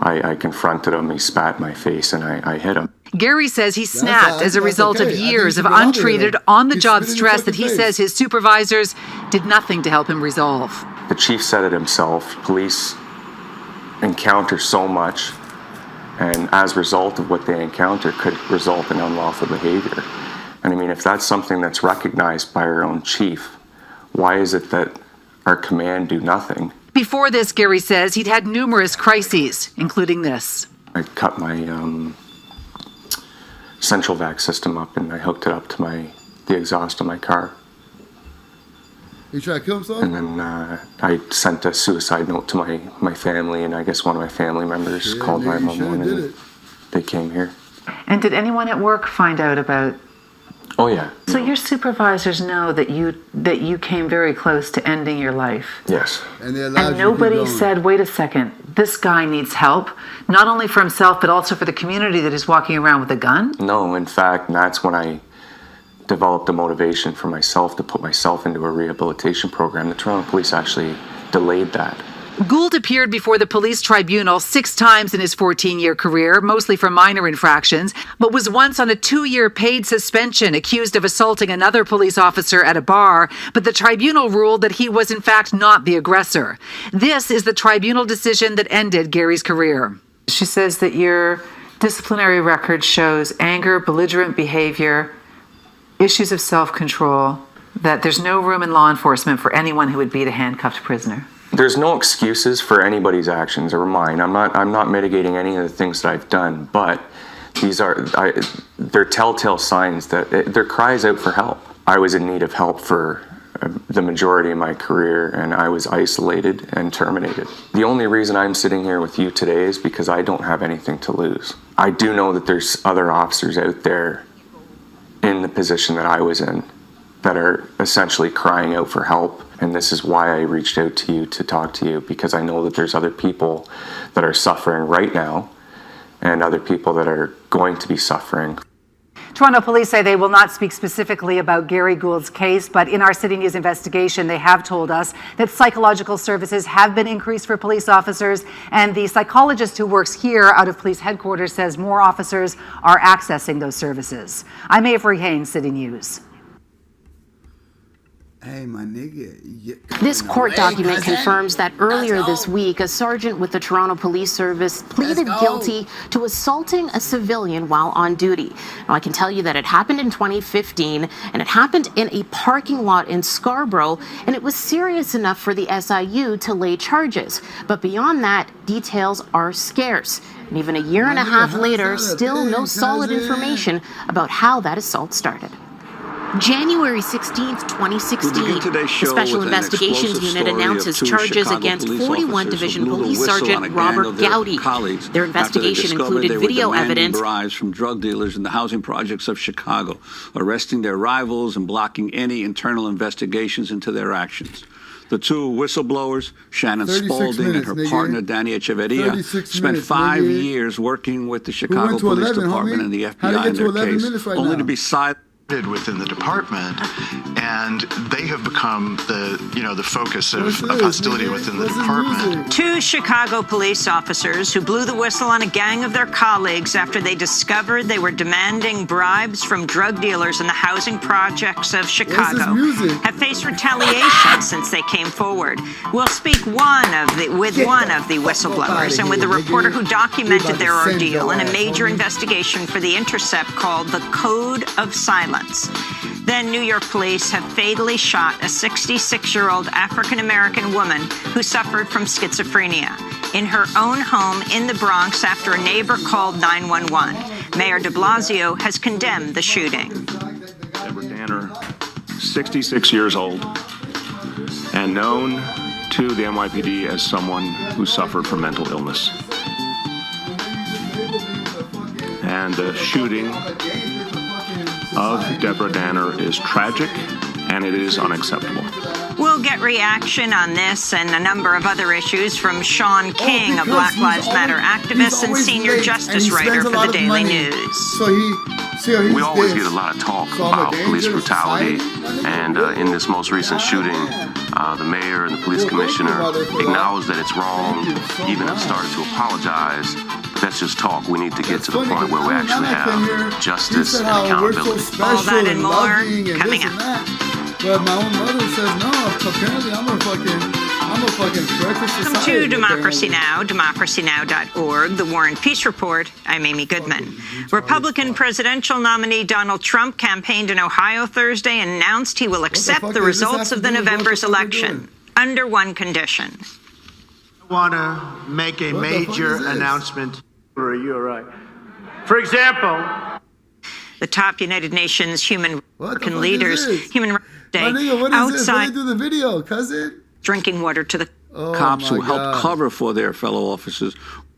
I confronted him, he spat in my face, and I hit him. Gary says he snapped as a result of years of untreated, on-the-job stress that he says his supervisors did nothing to help him resolve. The chief said it himself. Police encounter so much, and as a result of what they encounter could result in unlawful behavior. And I mean, if that's something that's recognized by our own chief, why is it that our command do nothing? Before this, Gary says he'd had numerous crises, including this. I cut my central vac system up and I hooked it up to the exhaust of my car. You try to kill himself? And then I sent a suicide note to my family, and I guess one of my family members called 911 and they came here. And did anyone at work find out about? Oh yeah. So your supervisors know that you came very close to ending your life. Yes. And nobody said, wait a second, this guy needs help, not only for himself, but also for the community that is walking around with a gun? No, in fact, that's when I developed a motivation for myself to put myself into a rehabilitation program. The Toronto Police actually delayed that. Gould appeared before the police tribunal 6 times in his 14-year career, mostly for minor infractions, but was once on a 2-year paid suspension accused of assaulting another police officer at a bar, but the tribunal ruled that he was in fact not the aggressor. This is the tribunal decision that ended Gary's career. She says that your disciplinary record shows anger, belligerent behavior, issues of self-control, that there's no room in law enforcement for anyone who would beat a handcuffed prisoner. There's no excuses for anybody's actions or mine. I'm not mitigating any of the things that I've done, but they're telltale signs that they're cries out for help. I was in need of help for the majority of my career, and I was isolated and terminated. The only reason I'm sitting here with you today is because I don't have anything to lose. I do know that there's other officers out there in the position that I was in that are essentially crying out for help. And this is why I reached out to you to talk to you, because I know that there's other people that are suffering right now and other people that are going to be suffering. Toronto police say they will not speak specifically about Gary Gould's case, but in our City News investigation, they have told us that psychological services have been increased for police officers, and the psychologist who works here out of police headquarters says more officers are accessing those services. I'm Avery Haynes, City News. Hey, my nigga. This court document confirms that earlier this week, a sergeant with the Toronto Police Service pleaded guilty to assaulting a civilian while on duty. Now, I can tell you that it happened in 2015, and it happened in a parking lot in Scarborough, and it was serious enough for the SIU to lay charges. But beyond that, details are scarce. And even a year and a half later, still no solid information about how that assault started. January 16th, 2016, the Special Investigations Unit announces charges against 41 Division Police Sergeant Robert Gowdy. Their investigation included video evidence bribes from drug dealers in the housing projects of Chicago, arresting their rivals and blocking any internal investigations into their actions. The 2 whistleblowers, Shannon Spaulding and her partner, Danny Echeverria, spent 5 years working with the Chicago Police Department and the FBI in their case, only to be silenced within the department, and they have become the focus of hostility within the department. 2 Chicago police officers who blew the whistle on a gang of their colleagues after they discovered they were demanding bribes from drug dealers in the housing projects of Chicago have faced retaliation since they came forward. We'll speak with one of the whistleblowers and with the reporter who documented their ordeal in a major investigation for The Intercept called The Code of Silence. Then New York police have fatally shot a 66-year-old African-American woman who suffered from schizophrenia in her own home in the Bronx after a neighbor called 911. Mayor de Blasio has condemned the shooting. Deborah Danner, 66 years old, and known to the NYPD as someone who suffered from mental illness. And the shooting of Deborah Danner is tragic, and it is unacceptable. We'll get reaction on this and a number of other issues from Sean King, a Black Lives Matter activist and senior justice writer for the Daily News. We always get a lot of talk about police brutality, and in this most recent shooting, the mayor and the police commissioner acknowledged that it's wrong, even have started to apologize. But that's just talk. We need to get to the point where we actually have justice and accountability. All that and more coming up. But my own mother says, no, apparently I'm a fucking threat to society. Welcome to Democracy Now!, democracynow.org, the War and Peace Report. I'm Amy Goodman. Republican presidential nominee Donald Trump campaigned in Ohio Thursday and announced he will accept the results of the November's election under one condition. I want to make a major announcement. You're right. For example, the top United Nations human rights leaders, Human Rights Day, outside do the video, cousin. Drinking water to the cops who helped cover for their fellow officers.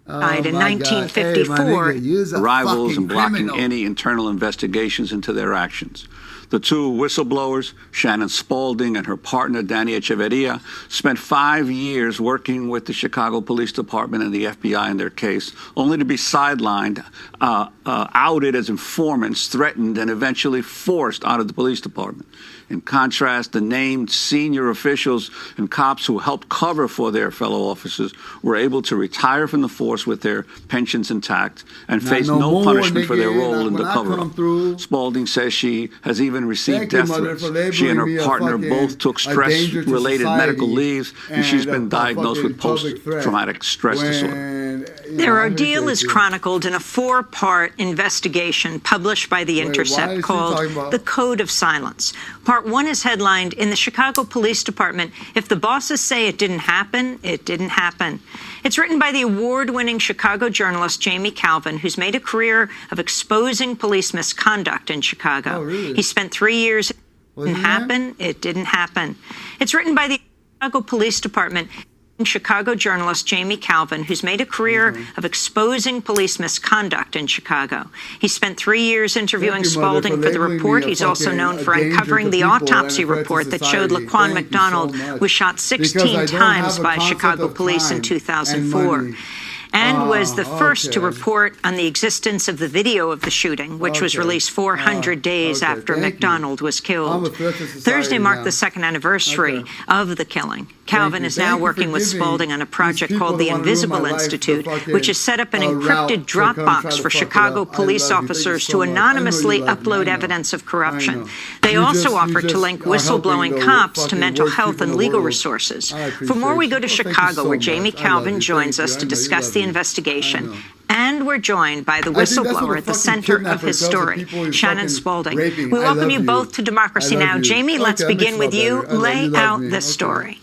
Died in 1954. Rivals and blocking any internal investigations into their actions. The two whistleblowers, Shannon Spalding and her partner, Danny Echeverria, spent 5 years working with the Chicago Police Department and the FBI in their case, only to be sidelined, outed as informants, threatened, and eventually forced out of the police department. In contrast, the named senior officials and cops who helped cover for their fellow officers were able to retire from the force with their pensions intact and face no punishment for their role in the cover-up. Spalding says she has even received death threats. She and her partner both took stress-related medical leaves, and she's been diagnosed with post-traumatic stress disorder. Their ordeal is chronicled in a 4-part investigation published by The Intercept called The Code of Silence. Part 1 is headlined, "In the Chicago Police Department, if the bosses say it didn't happen, it didn't happen." It's written by the award-winning Chicago journalist Jamie Calvin, who's made a career of exposing police misconduct in Chicago. Oh, really? He spent 3 years. It didn't happen. It didn't happen. It's written by the Chicago Police Department. Chicago journalist Jamie Calvin, who's made a career of exposing police misconduct in Chicago. He spent 3 years interviewing Spalding for the report. He's also known for uncovering the autopsy report that showed Laquan McDonald was shot 16 times by Chicago police in 2004. And was the first to report on the existence of the video of the shooting, which was released 400 days after McDonald was killed. Thursday marked the second anniversary of the killing. Calvin is now working with Spalding on a project called the Invisible Institute, which has set up an encrypted Dropbox for Chicago police officers to anonymously upload evidence of corruption. They also offer to link whistleblowing cops to mental health and legal resources. For more, we go to Chicago, where Jamie Calvin joins us to discuss the investigation. And we're joined by the whistleblower at the center of his story, Shannon Spalding. We welcome you both to Democracy Now! Jamie, let's begin with you. Lay out the story.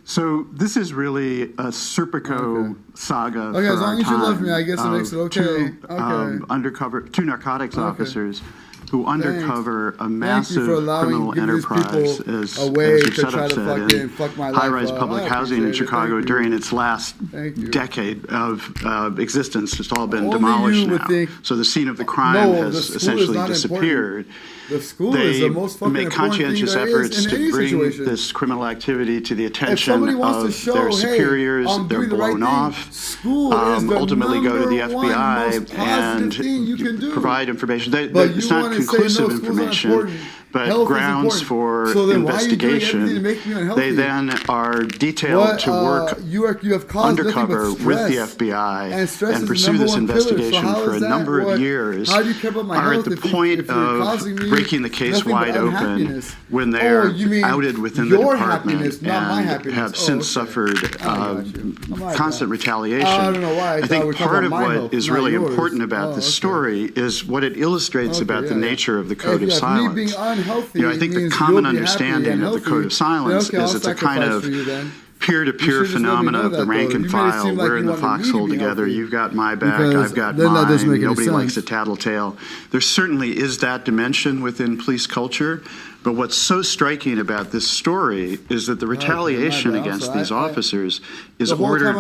So this is really a Serpico saga for as long our as you love time me, I guess it makes it okay. Two narcotics officers who undercover a massive criminal enterprise, as your setup said, in high-rise public housing in Chicago during its last decade of existence. It's all been demolished now. So the scene of the crime has essentially disappeared. The school is the most fucking make conscientious efforts to bring this criminal activity to the attention of their superiors. They're blown off. Ultimately go to the FBI and provide information. It's not conclusive information, but grounds for investigation. They then are detailed to work undercover with the FBI and pursue this investigation for a number of years. Are at the point of breaking the case wide open when they're outed within the department and have since suffered constant retaliation. I think part of what is really important about this story is what it illustrates about the nature of the Code of Silence. I think the common understanding of the Code of Silence is it's a kind of peer-to-peer phenomena of the rank and file. We're in the foxhole together. You've got my back, I've got mine. Nobody likes a tattletale. There certainly is that dimension within police culture. But what's so striking about this story is that the retaliation against these officers is ordered